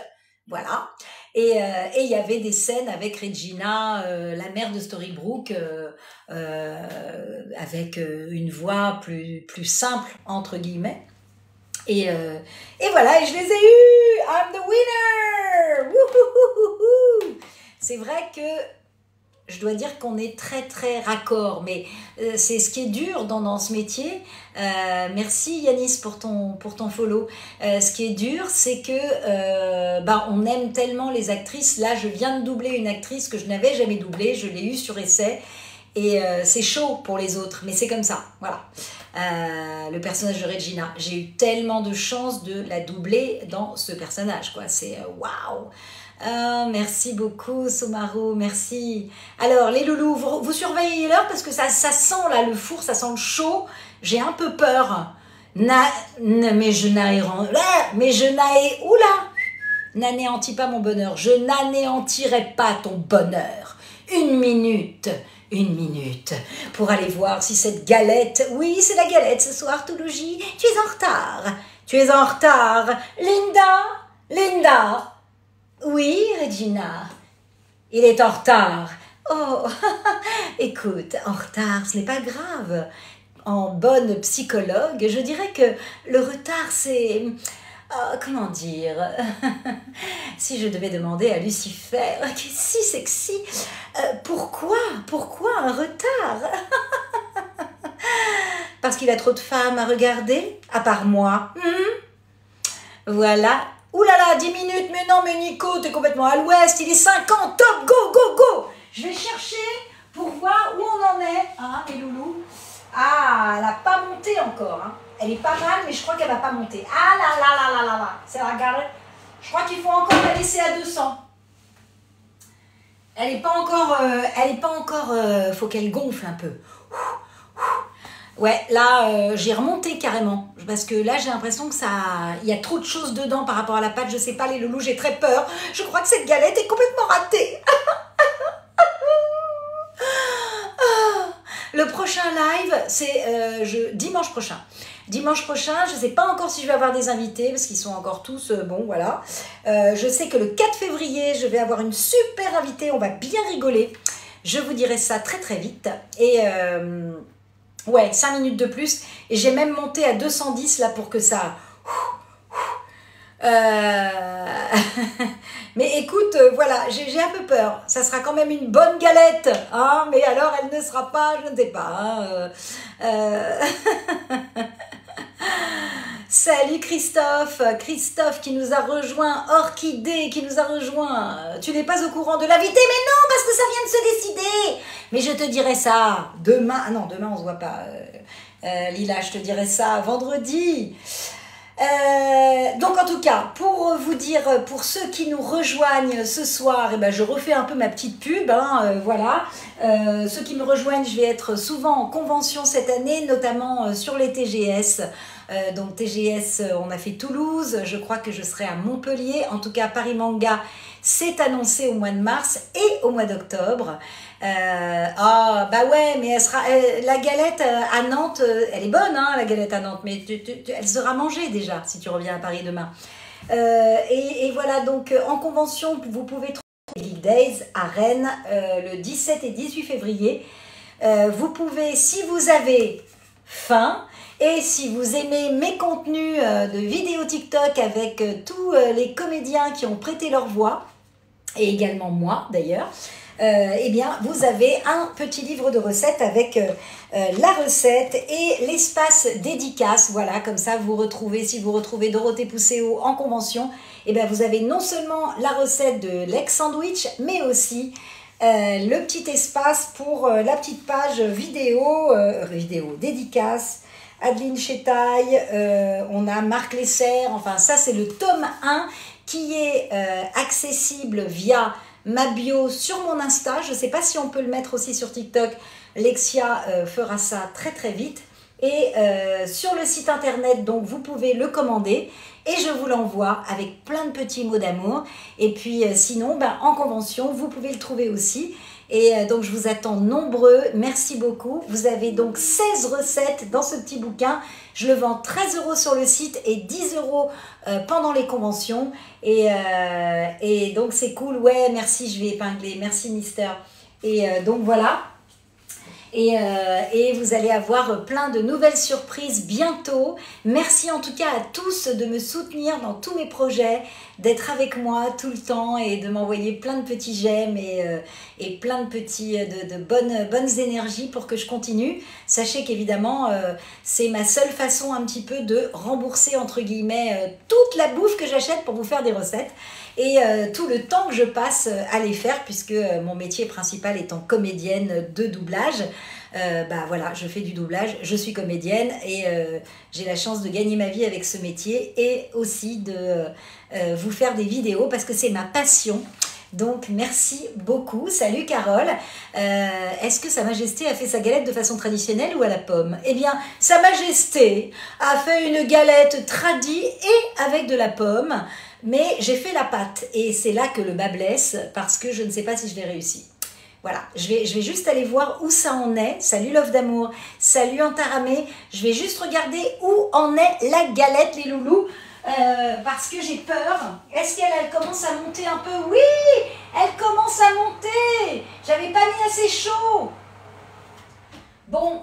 Speaker 1: Voilà. Et il y avait des scènes avec Regina, la mère de Storybrooke, avec une voix plus simple, entre guillemets. Et voilà, et je les ai eus. I'm the winner. Wouhouhouhou. C'est vrai que je dois dire qu'on est très très raccord, mais c'est ce qui est dur dans ce métier. Merci Yanis pour ton follow. Ce qui est dur, c'est que on aime tellement les actrices. Là, je viens de doubler une actrice que je n'avais jamais doublée, je l'ai eue sur essai. Et c'est chaud pour les autres, mais c'est comme ça, voilà. Le personnage de Regina, j'ai eu tellement de chance de la doubler dans ce personnage, quoi. C'est waouh! Merci beaucoup Somaru, merci. Alors les loulous, vous surveillez l'heure parce que ça sent là le four, ça sent le chaud. J'ai un peu peur. Mais je n'anéantis pas mon bonheur. Je n'anéantirai pas ton bonheur. Une minute pour aller voir si cette galette... Oui, c'est la galette ce soir, Toulouji. Tu es en retard. Linda. Oui, Regina. Il est en retard. Oh, écoute, en retard, ce n'est pas grave. En bonne psychologue, je dirais que le retard, c'est... comment dire? Si je devais demander à Lucifer, qui est si sexy, pourquoi un retard? Parce qu'il a trop de femmes à regarder, à part moi. Voilà. Ouh là là, 10 minutes, mais non, mais Nico, t'es complètement à l'ouest, il est 50, top, go. Je vais chercher pour voir où on en est, hein, les loulous. Ah, elle n'a pas monté encore, hein. Elle est pas mal, mais je crois qu'elle va pas monter. Ah là. C'est la galette. Je crois qu'il faut encore la laisser à 200. Elle est pas encore, faut qu'elle gonfle un peu. Ouais, là, j'ai remonté carrément. Parce que là, j'ai l'impression que il y a trop de choses dedans par rapport à la pâte. Je sais pas, les loulous, j'ai très peur. Je crois que cette galette est complètement ratée. Le prochain live, c'est dimanche prochain. Dimanche prochain, je ne sais pas encore si je vais avoir des invités, parce qu'ils sont encore tous, bon, voilà. Je sais que le 4 février, je vais avoir une super invitée, on va bien rigoler. Je vous dirai ça très très vite. Et... ouais, 5 minutes de plus. Et j'ai même monté à 210 là pour que ça... Mais écoute, voilà, j'ai un peu peur. Ça sera quand même une bonne galette. Hein, mais alors, elle ne sera pas, je ne sais pas. Hein, Salut Christophe, Christophe qui nous a rejoint, Orchidée qui nous a rejoint. Tu n'es pas au courant de l'invité, mais non, parce que ça vient de se décider. Mais je te dirai ça demain. Ah non, demain on se voit pas. Lila, je te dirai ça vendredi. Donc en tout cas, pour vous dire, pour ceux qui nous rejoignent ce soir, eh ben, je refais un peu ma petite pub, hein, voilà. Ceux qui me rejoignent, je vais être souvent en convention cette année, notamment sur les TGS. Donc TGS, on a fait Toulouse, je crois que je serai à Montpellier, en tout cas Paris Manga, c'est annoncé au mois de mars et au mois d'octobre. Ah bah ouais, mais elle sera, la galette à Nantes, elle est bonne, hein, la galette à Nantes, mais elle sera mangée déjà si tu reviens à Paris demain. Et voilà, donc en convention, vous pouvez trouver Geek Days à Rennes le 17 et 18 février. Vous pouvez, si vous avez faim, et si vous aimez mes contenus de vidéos TikTok avec tous les comédiens qui ont prêté leur voix, et également moi d'ailleurs, eh bien vous avez un petit livre de recettes avec la recette et l'espace dédicace. Voilà, comme ça vous retrouvez, si vous retrouvez Dorothée Pousséo en convention, eh bien vous avez non seulement la recette de l'ex-sandwich, mais aussi le petit espace pour la petite page vidéo dédicace. Adeline Chetaille, on a Marc Lesser, enfin ça c'est le tome 1 qui est accessible via ma bio sur mon Insta. Je ne sais pas si on peut le mettre aussi sur TikTok, Lexia fera ça très très vite. Et sur le site internet, donc vous pouvez le commander et je vous l'envoie avec plein de petits mots d'amour. Et puis sinon, ben, en convention, vous pouvez le trouver aussi. Et donc, je vous attends nombreux. Merci beaucoup. Vous avez donc 16 recettes dans ce petit bouquin. Je le vends 13 € sur le site et 10 € pendant les conventions. Et donc, c'est cool. Ouais, merci, je vais épingler. Merci, Mister. Et donc, voilà. Et vous allez avoir plein de nouvelles surprises bientôt. Merci en tout cas à tous de me soutenir dans tous mes projets, d'être avec moi tout le temps et de m'envoyer plein de petits j'aime et plein de petits de bonnes énergies pour que je continue. Sachez qu'évidemment, c'est ma seule façon un petit peu de rembourser entre guillemets toute la bouffe que j'achète pour vous faire des recettes. Et tout le temps que je passe à les faire, puisque mon métier principal étant comédienne de doublage, bah voilà, je fais du doublage, je suis comédienne et j'ai la chance de gagner ma vie avec ce métier et aussi de vous faire des vidéos parce que c'est ma passion. Donc merci beaucoup. Salut Carole. Est-ce que Sa Majesté a fait sa galette de façon traditionnelle ou à la pomme? Eh bien, Sa Majesté a fait une galette tradie et avec de la pomme. Mais j'ai fait la pâte et c'est là que le bas blesse parce que je ne sais pas si je vais réussir. Voilà, je vais juste aller voir où ça en est. Salut Love d'amour, salut Antaramé. Je vais juste regarder où en est la galette les loulous parce que j'ai peur. Est-ce qu'elle commence à monter un peu? Oui, elle commence à monter. J'avais pas mis assez chaud. Bon,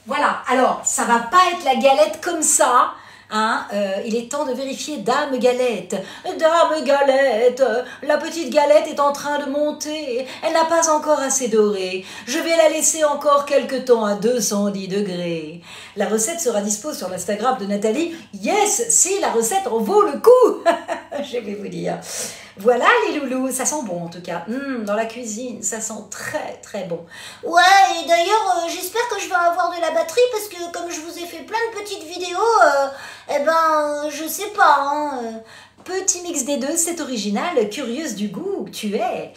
Speaker 1: voilà. Alors, ça va pas être la galette comme ça. Hein, il est temps de vérifier Dame Galette. Dame Galette, la petite galette est en train de monter. Elle n'a pas encore assez doré. Je vais la laisser encore quelques temps à 210 degrés. La recette sera dispo sur l'Instagram de Nathalie. Yes, si la recette en vaut le coup. Je vais vous dire. Voilà les loulous, ça sent bon en tout cas. Dans la cuisine, ça sent très très bon.
Speaker 3: Ouais, et d'ailleurs, j'espère que je vais avoir de la batterie parce que comme je vous ai fait plein de petites vidéos, eh ben, je sais pas, hein.
Speaker 1: Petit mix des deux, c'est original, curieuse du goût que tu es.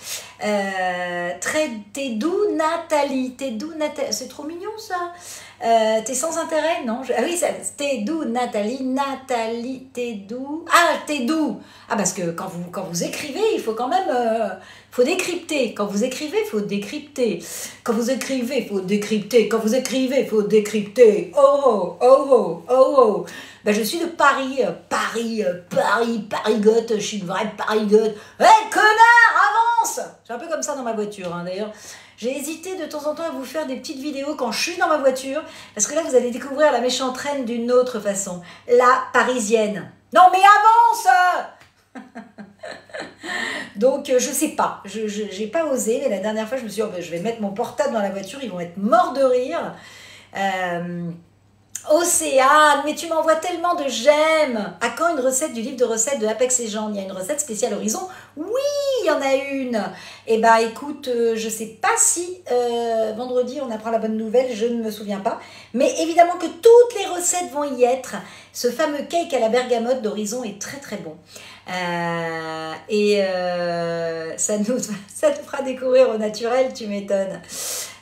Speaker 1: T'es doux Nathalie, c'est trop mignon ça. T'es sans intérêt, non? Ah oui, t'es doux Nathalie, t'es doux. Ah, t'es doux. Ah, parce que quand vous écrivez, il faut quand même... faut décrypter. Quand vous écrivez, il faut décrypter. Quand vous écrivez, il faut décrypter. Quand vous écrivez, il faut décrypter. Oh, oh, oh, oh, oh. Ben, je suis de Paris, Paris-Goth, je suis une vraie Paris-Goth. Hé, connard, avance! C'est un peu comme ça dans ma voiture, hein, d'ailleurs. J'ai hésité de temps en temps à vous faire des petites vidéos quand je suis dans ma voiture, parce que là, vous allez découvrir la méchante reine d'une autre façon. La parisienne. Non, mais avance! Donc, je sais pas. J'ai pas osé, mais la dernière fois, je me suis dit, oh, ben, je vais mettre mon portable dans la voiture, ils vont être morts de rire. Océane, mais tu m'envoies tellement de j'aime. À quand une recette du livre de recettes de Apex Legends? Il y a une recette spéciale Horizon? Oui, il y en a une. Eh ben écoute, je sais pas si vendredi on apprend la bonne nouvelle, je ne me souviens pas. Mais évidemment que toutes les recettes vont y être. Ce fameux cake à la bergamote d'Horizon est très très bon. Ça nous fera découvrir au naturel, tu m'étonnes.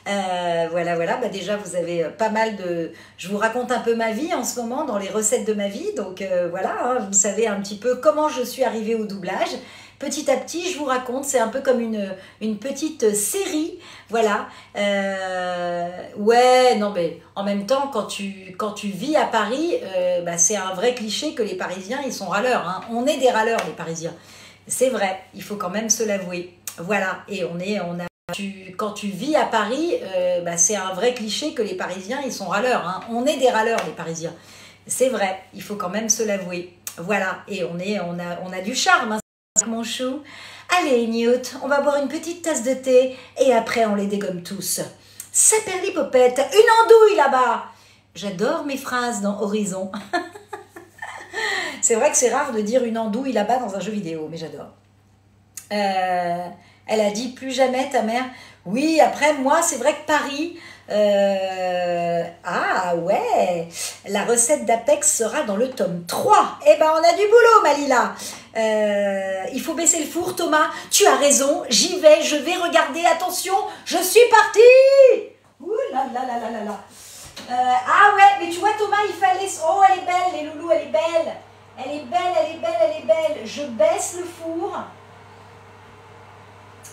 Speaker 1: Voilà, bah déjà vous avez pas mal de... Je vous raconte un peu ma vie en ce moment dans les recettes de ma vie, donc voilà, hein, vous savez un petit peu comment je suis arrivée au doublage. Petit à petit, je vous raconte, c'est un peu comme une petite série, voilà. Ouais, non mais en même temps, quand tu vis à Paris, bah, c'est un vrai cliché que les Parisiens, ils sont râleurs, hein. On est des râleurs, les Parisiens. C'est vrai, il faut quand même se l'avouer. Voilà, et quand tu vis à Paris, bah, c'est un vrai cliché que les Parisiens, ils sont râleurs, hein. On est des râleurs, les Parisiens. C'est vrai, il faut quand même se l'avouer. Voilà, et on a du charme, hein, mon chou. Allez, Newt, on va boire une petite tasse de thé et après on les dégomme tous. Saperlipopette, une andouille là-bas. J'adore mes phrases dans Horizon. C'est vrai que c'est rare de dire une andouille là-bas dans un jeu vidéo, mais j'adore. Elle a dit plus jamais ta mère. Oui, après moi, c'est vrai que Paris... Ah ouais, la recette d'Apex sera dans le tome 3. Eh ben on a du boulot, Malila. Il faut baisser le four, Thomas. Tu as raison, j'y vais, je vais regarder. Attention, je suis partie. Ouh là là là là là là. Ah ouais, mais tu vois Thomas, il fallait... Oh, elle est belle, les loulous, elle est belle. Elle est belle, elle est belle, elle est belle. Je baisse le four.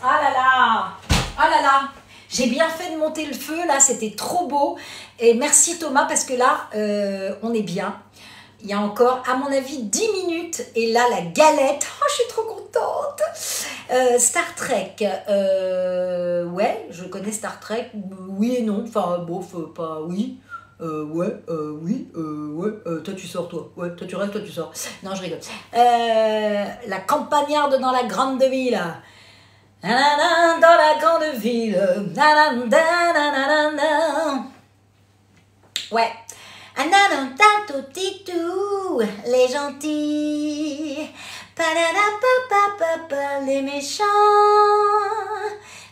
Speaker 1: Ah là là. Ah là là. J'ai bien fait de monter le feu, là, c'était trop beau. Et merci Thomas, parce que là, on est bien. Il y a encore, à mon avis, 10 minutes. Et là, la galette, oh, je suis trop contente. Star Trek, ouais, je connais Star Trek, oui et non. Enfin, bof, pas oui. Ouais, oui, ouais, toi tu sors, toi. Ouais, toi tu restes, toi tu sors. Non, je rigole. La campagnarde dans la grande ville. Nanana, dans la grande ville. Nanana. Ouais. Ananantatotitou, les gentils. Padadapapapapa, les méchants.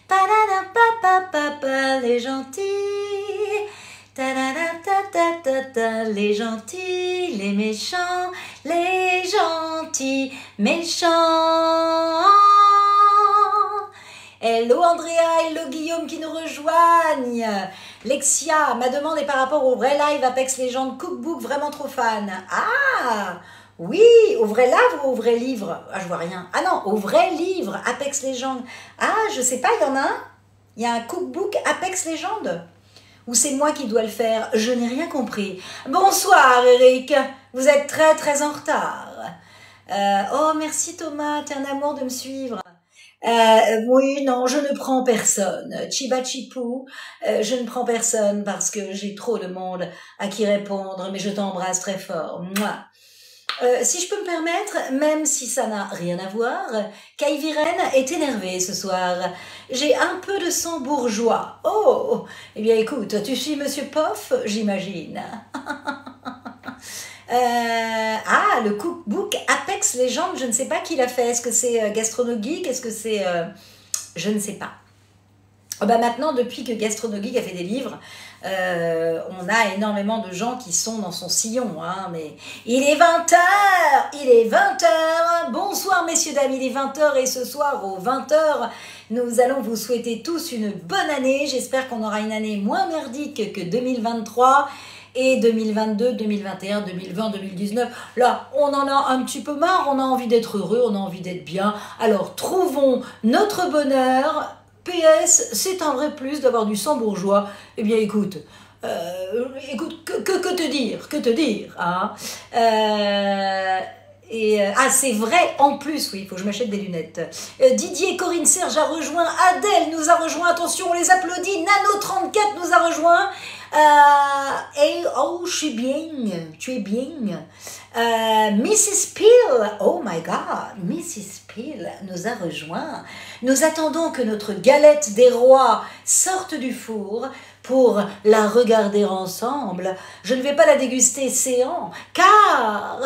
Speaker 1: Padadapapapapa, les gentils. Tadadatatata, les gentils, les méchants, les gentils, méchants. Hello Andrea, hello Guillaume qui nous rejoignent. Lexia, ma demande est par rapport au vrai live Apex Legends Cookbook, vraiment trop fan. Ah oui, au vrai live ou au vrai livre? Ah, je vois rien. Ah non, au vrai livre Apex Legends. Ah, je sais pas, il y en a un. Il y a un cookbook Apex Legends. Ou c'est moi qui dois le faire? Je n'ai rien compris. Bonsoir Eric, vous êtes très très en retard. Oh merci Thomas, t'es un amour de me suivre. Oui, non, je ne prends personne. Chiba Chipou, je ne prends personne parce que j'ai trop de monde à qui répondre, mais je t'embrasse très fort. Mouah. Si je peux me permettre, même si ça n'a rien à voir, Kai Viren est énervé ce soir. J'ai un peu de sang bourgeois. Oh, eh bien écoute, tu suis Monsieur Poff, j'imagine. Le cookbook Apex Legends, je ne sais pas qui l'a fait. Est-ce que c'est Gastronogeek? Est-ce que c'est... je ne sais pas. Maintenant, depuis que Gastronogeek a fait des livres, on a énormément de gens qui sont dans son sillon. Hein, mais il est 20h. Il est 20h. Bonsoir messieurs, dames, il est 20h et ce soir aux 20h, nous allons vous souhaiter tous une bonne année. J'espère qu'on aura une année moins merdique que 2023. Et 2022, 2021, 2020, 2019, là, on en a un petit peu marre, on a envie d'être heureux, on a envie d'être bien. Alors, trouvons notre bonheur. PS, c'est un vrai plus d'avoir du sang bourgeois. Eh bien, écoute, que te dire, hein c'est vrai, en plus, oui, il faut que je m'achète des lunettes. Didier, Corinne, Serge a rejoint, Adèle nous a rejoint, attention, on les applaudit, Nano34 nous a rejoint. Oh, je suis bien, tu es bien. Mrs. Peel, oh my God, Mrs. Peel nous a rejoint. Nous attendons que notre galette des rois sorte du four pour la regarder ensemble. Je ne vais pas la déguster séant, car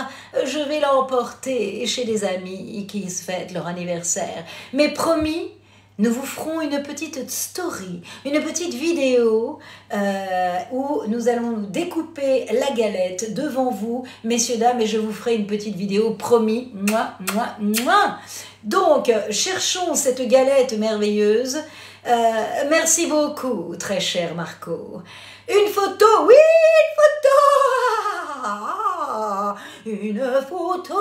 Speaker 1: je vais l'emporter chez des amis qui se fêtent leur anniversaire. Mais promis, nous vous ferons une petite story, une petite vidéo où nous allons nous découper la galette devant vous, messieurs, dames, et je vous ferai une petite vidéo, promis. Mouah, mouah, mouah. Donc, cherchons cette galette merveilleuse. Merci beaucoup, très cher Marco. Une photo, oui, une photo. Une photo.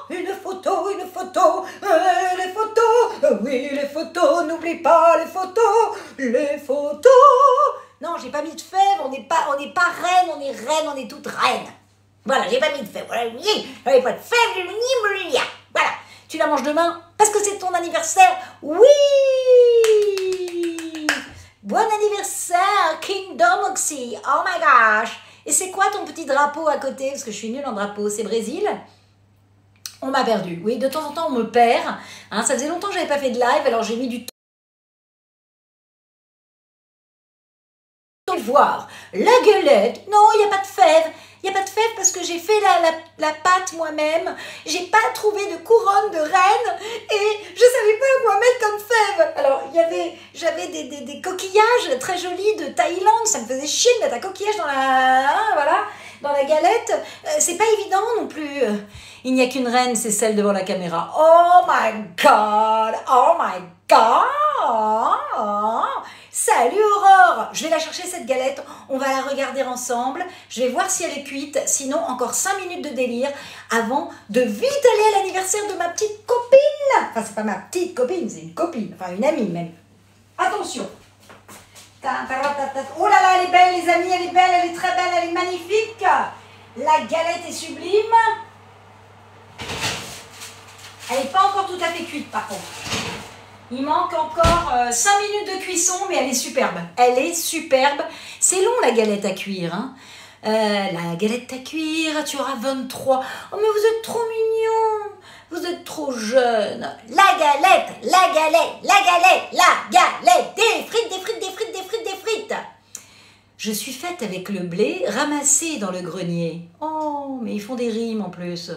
Speaker 1: Une photo, une photo, les photos, oui, les photos, n'oublie pas les photos, les photos. Non, j'ai pas mis de fèves, on n'est pas reine, on est toutes reines. Voilà, j'ai pas mis de fèves, voilà, j'avais pas de fèves, voilà, tu la manges demain parce que c'est ton anniversaire, oui. Bon anniversaire, Kingdom Oxy, oh my gosh. Et c'est quoi ton petit drapeau à côté, parce que je suis nulle en drapeau, c'est Brésil? On m'a perdu. Oui, de temps en temps, on me perd. Hein, ça faisait longtemps que je n'avais pas fait de live, alors j'ai mis du temps à voir. La galette, non, il n'y a pas de fèves. Il n'y a pas de fèves parce que j'ai fait la pâte moi-même. J'ai pas trouvé de couronne de reine et je savais pas quoi mettre comme fèves. Alors, j'avais des coquillages très jolis de Thaïlande. Ça me faisait chier de mettre un coquillage dans dans la galette. C'est pas évident non plus. Il n'y a qu'une reine, c'est celle devant la caméra. Oh my God! Oh my God! Salut Aurore! Je vais la chercher cette galette, on va la regarder ensemble. Je vais voir si elle est cuite, sinon encore 5 minutes de délire avant de vite aller à l'anniversaire de ma petite copine. Enfin, c'est pas ma petite copine, c'est une copine, enfin une amie même. Attention! Oh là là, elle est belle les amis, elle est belle, elle est très belle, elle est magnifique. La galette est sublime. Elle n'est pas encore tout à fait cuite par contre. Il manque encore 5 minutes de cuisson, mais elle est superbe. Elle est superbe. C'est long la galette à cuire. Hein. La galette à cuire, tu auras 23. Oh mais vous êtes trop mignon. Vous êtes trop jeune. La galette, la galette, la galette, la galette. Des frites, des frites, des frites, des frites, des frites. Je suis faite avec le blé ramassé dans le grenier. Oh, mais ils font des rimes en plus.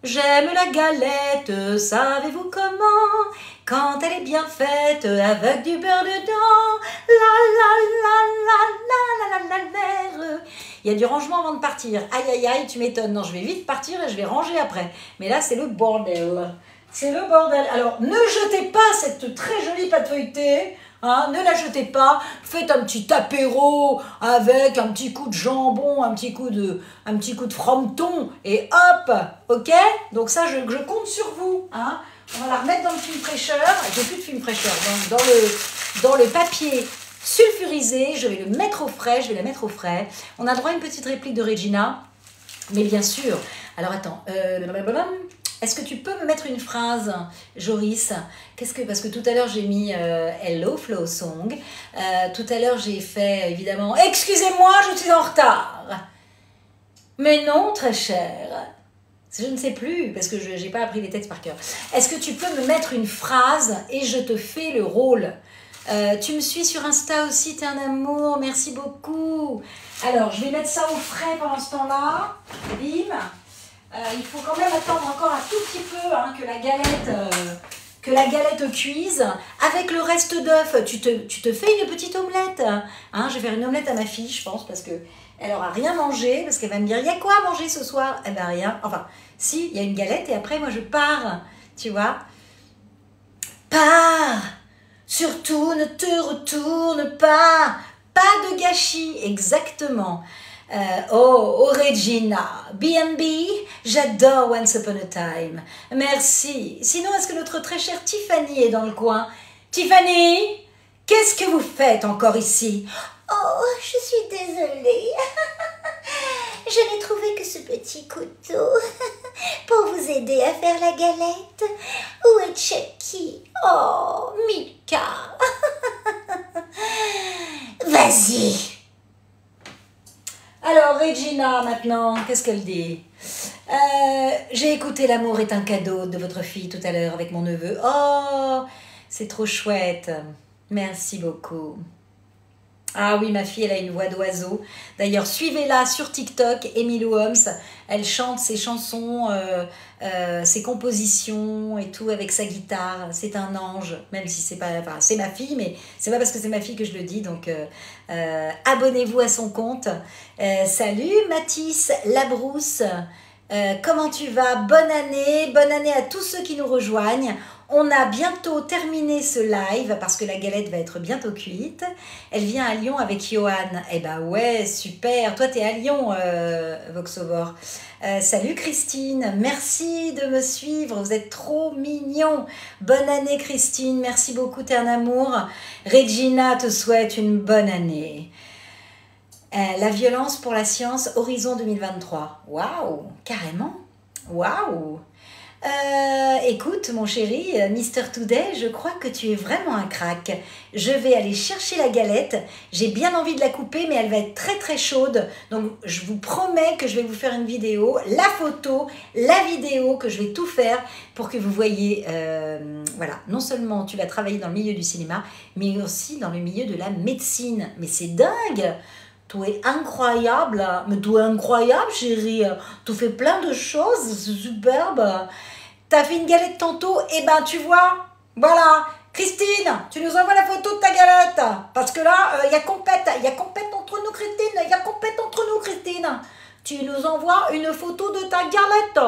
Speaker 1: J'aime la galette, savez-vous comment? Quand elle est bien faite, avec du beurre dedans. La la la la la la la la la. Il y a du rangement avant de partir. Aïe aïe aïe, tu m'étonnes. Non, je vais vite partir et je vais ranger après. Mais là, c'est le bordel. C'est le bordel. Alors, ne jetez pas cette très jolie pâte feuilletée. Hein, ne la jetez pas, faites un petit apéro avec un petit coup de jambon, un petit coup de frometon et hop, ok? Donc ça, je compte sur vous. Hein. On va la remettre dans le film fraîcheur. J'ai plus de film fraîcheur. Donc dans le papier sulfurisé, je vais le mettre au frais, On a droit à une petite réplique de Regina, mais bien sûr. Alors attends, est-ce que tu peux me mettre une phrase, Joris? Parce que tout à l'heure, j'ai mis Hello Flow Song. Tout à l'heure, j'ai fait, évidemment, excusez-moi, je suis en retard. Mais non, très cher. Je ne sais plus, parce que je n'ai pas appris les textes par cœur. Est-ce que tu peux me mettre une phrase et je te fais le rôle? Tu me suis sur Insta aussi, t'es un amour, merci beaucoup. Alors, je vais mettre ça au frais pendant ce temps-là. Bim. Il faut quand même attendre encore un tout petit peu hein, que la galette cuise. Avec le reste d'œuf, tu te fais une petite omelette. Hein, je vais faire une omelette à ma fille, je pense, parce que elle aura rien mangé, parce qu'elle va me dire, il y a quoi à manger ce soir? Eh ben rien. Enfin, si, il y a une galette et après, moi, je pars. Tu vois? Pars! Surtout, ne te retourne pas. Pas de gâchis, exactement. Oh, Regina, B&B, j'adore Once Upon a Time. Merci. Sinon, est-ce que notre très chère Tiffany est dans le coin? Tiffany, qu'est-ce que vous faites encore ici?
Speaker 3: Oh, je suis désolée. Je n'ai trouvé que ce petit couteau pour vous aider à faire la galette. Où est Chucky? Oh, Milka. Vas-y.
Speaker 1: Alors, Regina, maintenant, qu'est-ce qu'elle dit? J'ai écouté L'amour est un cadeau de votre fille tout à l'heure avec mon neveu. Oh, c'est trop chouette. Merci beaucoup. Ah oui, ma fille, elle a une voix d'oiseau. D'ailleurs, suivez-la sur TikTok, Emily Holmes. Elle chante ses chansons, ses compositions et tout avec sa guitare. C'est un ange, même si c'est pas... Enfin, c'est ma fille, mais c'est pas parce que c'est ma fille que je le dis. Donc, abonnez-vous à son compte. Salut Mathis Labrousse. Comment tu vas? Bonne année à tous ceux qui nous rejoignent. On a bientôt terminé ce live parce que la galette va être bientôt cuite. Elle vient à Lyon avec Johan. Eh ben ouais, super. Toi, tu es à Lyon, Voxovore. Salut Christine. Merci de me suivre. Vous êtes trop mignons. Bonne année Christine. Merci beaucoup, t'es un amour. Regina te souhaite une bonne année. La violence pour la science, Horizon 2023. Waouh, carrément. Waouh. Écoute mon chéri, Mister Today, je crois que tu es vraiment un crack. Je vais aller chercher la galette. J'ai bien envie de la couper, mais elle va être très très chaude. Donc je vous promets que je vais vous faire une vidéo, la photo, la vidéo, que je vais tout faire pour que vous voyez. Voilà, non seulement tu vas travailler dans le milieu du cinéma, mais aussi dans le milieu de la médecine. Mais c'est dingue! Tu es incroyable, mais tu es incroyable chérie, tu fais plein de choses, c'est superbe. Tu as fait une galette tantôt, et ben tu vois, voilà, Christine, tu nous envoies la photo de ta galette, parce que là, il y a compète entre nous Christine, il y a compète entre nous Christine. Tu nous envoies une photo de ta galette.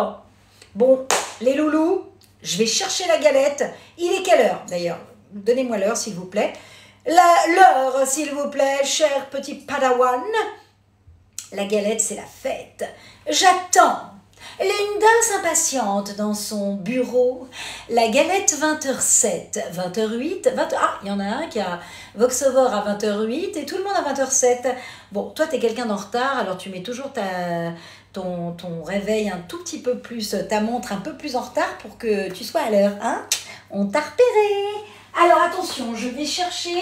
Speaker 1: Bon, les loulous, je vais chercher la galette. Il est quelle heure d'ailleurs? Donnez-moi l'heure s'il vous plaît. L'heure, s'il vous plaît, cher petit padawan. La galette, c'est la fête. J'attends. Linda s'impatiente dans son bureau. La galette 20h07, 20h08, 20h... Ah, il y en a un qui a Voxovore à 20h08 et tout le monde à 20h07. Bon, toi, tu es quelqu'un d'en retard, alors tu mets toujours ton réveil un tout petit peu plus, ta montre un peu plus en retard pour que tu sois à l'heure. Hein? On t'a repéré. Alors attention, je vais chercher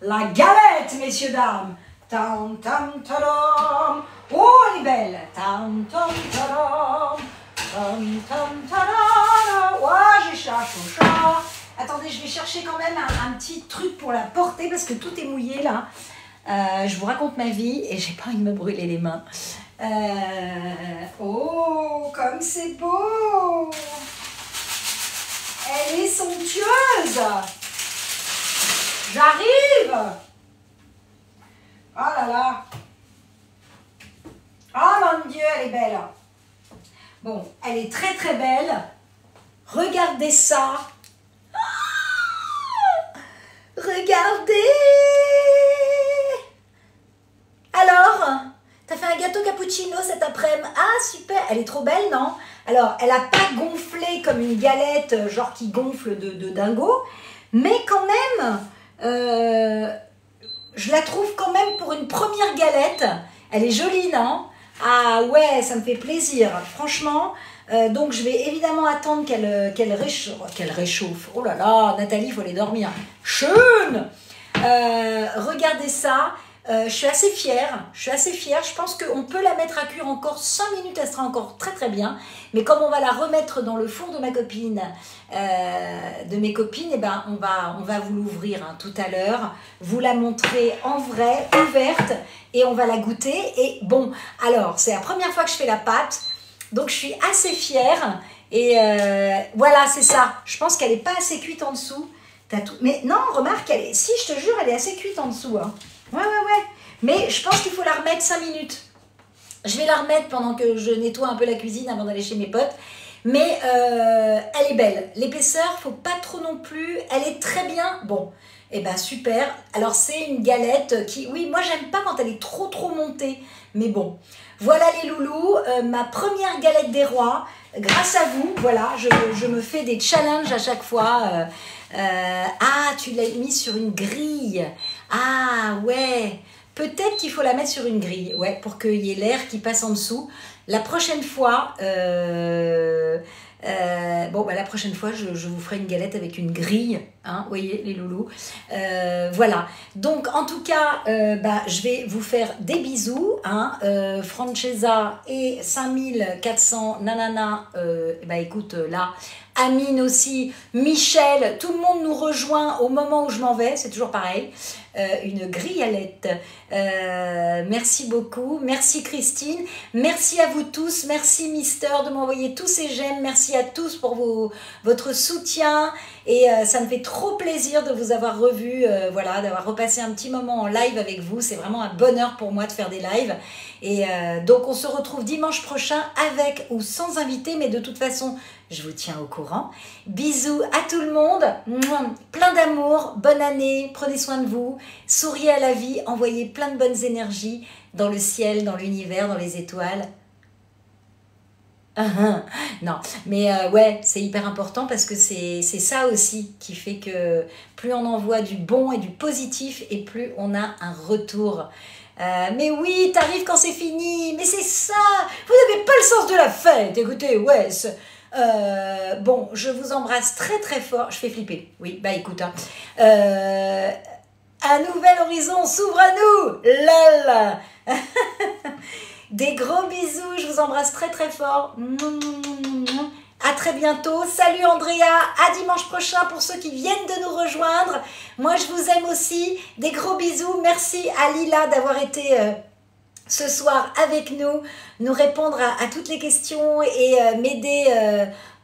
Speaker 1: la galette, messieurs, dames. Tam, tam, tadam. Oh, elle est belle. Tam, tam, tadam. Tam, tam, tadam. Ouais, j'ai chaud, chaud. Attendez, je vais chercher quand même un petit truc pour la porter parce que tout est mouillé là. Je vous raconte ma vie et j'ai pas envie de me brûler les mains. Oh, comme c'est beau. Elle est somptueuse. J'arrive. Oh là là. Oh mon Dieu, elle est belle. Bon, elle est très très belle. Regardez ça. Ah, regardez. Alors, t'as fait un gâteau cappuccino cet après-midi. Ah, super. Elle est trop belle, non? Alors, elle n'a pas gonflé comme une galette, genre qui gonfle de dingo. Mais quand même, je la trouve quand même pour une première galette. Elle est jolie, non? Ah ouais, ça me fait plaisir. Franchement, donc je vais évidemment attendre qu'elle réchauffe. Oh là là, Nathalie, il faut aller dormir. Schön. Regardez ça. Je suis assez fière. Je pense qu'on peut la mettre à cuire encore 5 minutes. Elle sera encore très très bien. Mais comme on va la remettre dans le four de ma copine, de mes copines, eh ben, on va vous l'ouvrir hein, tout à l'heure. Vous la montrer en vrai, ouverte. Et on va la goûter. Et bon, alors, c'est la première fois que je fais la pâte. Donc, je suis assez fière. Et voilà, c'est ça. Je pense qu'elle n'est pas assez cuite en dessous. Mais non, remarque, si, je te jure, elle est assez cuite en dessous. Hein. Ouais. Mais je pense qu'il faut la remettre 5 minutes. Je vais la remettre pendant que je nettoie un peu la cuisine avant d'aller chez mes potes. Mais elle est belle. L'épaisseur, faut pas trop non plus. Elle est très bien. Bon, et ben super. Alors c'est une galette qui... Oui, moi j'aime pas quand elle est trop montée. Mais bon, voilà les loulous. Ma première galette des rois. Grâce à vous, voilà, je me fais des challenges à chaque fois. Ah, tu l'as mis sur une grille. Ah, ouais. Peut-être qu'il faut la mettre sur une grille, ouais, pour qu'il y ait l'air qui passe en dessous. La prochaine fois, la prochaine fois, je vous ferai une galette avec une grille, hein, vous voyez, les loulous. Voilà. Donc, en tout cas, je vais vous faire des bisous, hein. Francesa et 5400 nanana, écoute, là, Amine aussi, Michel, tout le monde nous rejoint au moment où je m'en vais, c'est toujours pareil. Une grillalette. Merci beaucoup. Merci Christine. Merci à vous tous. Merci Mister de m'envoyer tous ces j'aime. Merci à tous pour votre soutien. Et ça me fait trop plaisir de vous avoir revu, voilà, d'avoir repassé un petit moment en live avec vous. C'est vraiment un bonheur pour moi de faire des lives. Et donc on se retrouve dimanche prochain avec ou sans invité, mais de toute façon, je vous tiens au courant. Bisous à tout le monde. Plein d'amour. Bonne année. Prenez soin de vous. Souriez à la vie. Envoyez plein de bonnes énergies dans le ciel, dans l'univers, dans les étoiles. Non, mais ouais, c'est hyper important parce que c'est ça aussi qui fait que plus on envoie du bon et du positif et plus on a un retour. Mais oui, t'arrives quand c'est fini. Mais c'est ça. Vous n'avez pas le sens de la fête. Écoutez, ouais. Bon, je vous embrasse très très fort. Je fais flipper. Oui, bah écoute. Un nouvel horizon s'ouvre à nous. Lol. Des gros bisous. Je vous embrasse très très fort. À très bientôt. Salut Andrea. À dimanche prochain pour ceux qui viennent de nous rejoindre. Moi, je vous aime aussi. Des gros bisous. Merci à Lila d'avoir été ce soir avec nous répondre à toutes les questions et m'aider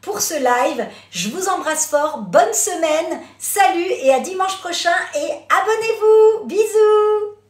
Speaker 1: pour ce live. Je vous embrasse fort. Bonne semaine. Salut et à dimanche prochain et abonnez-vous. Bisous.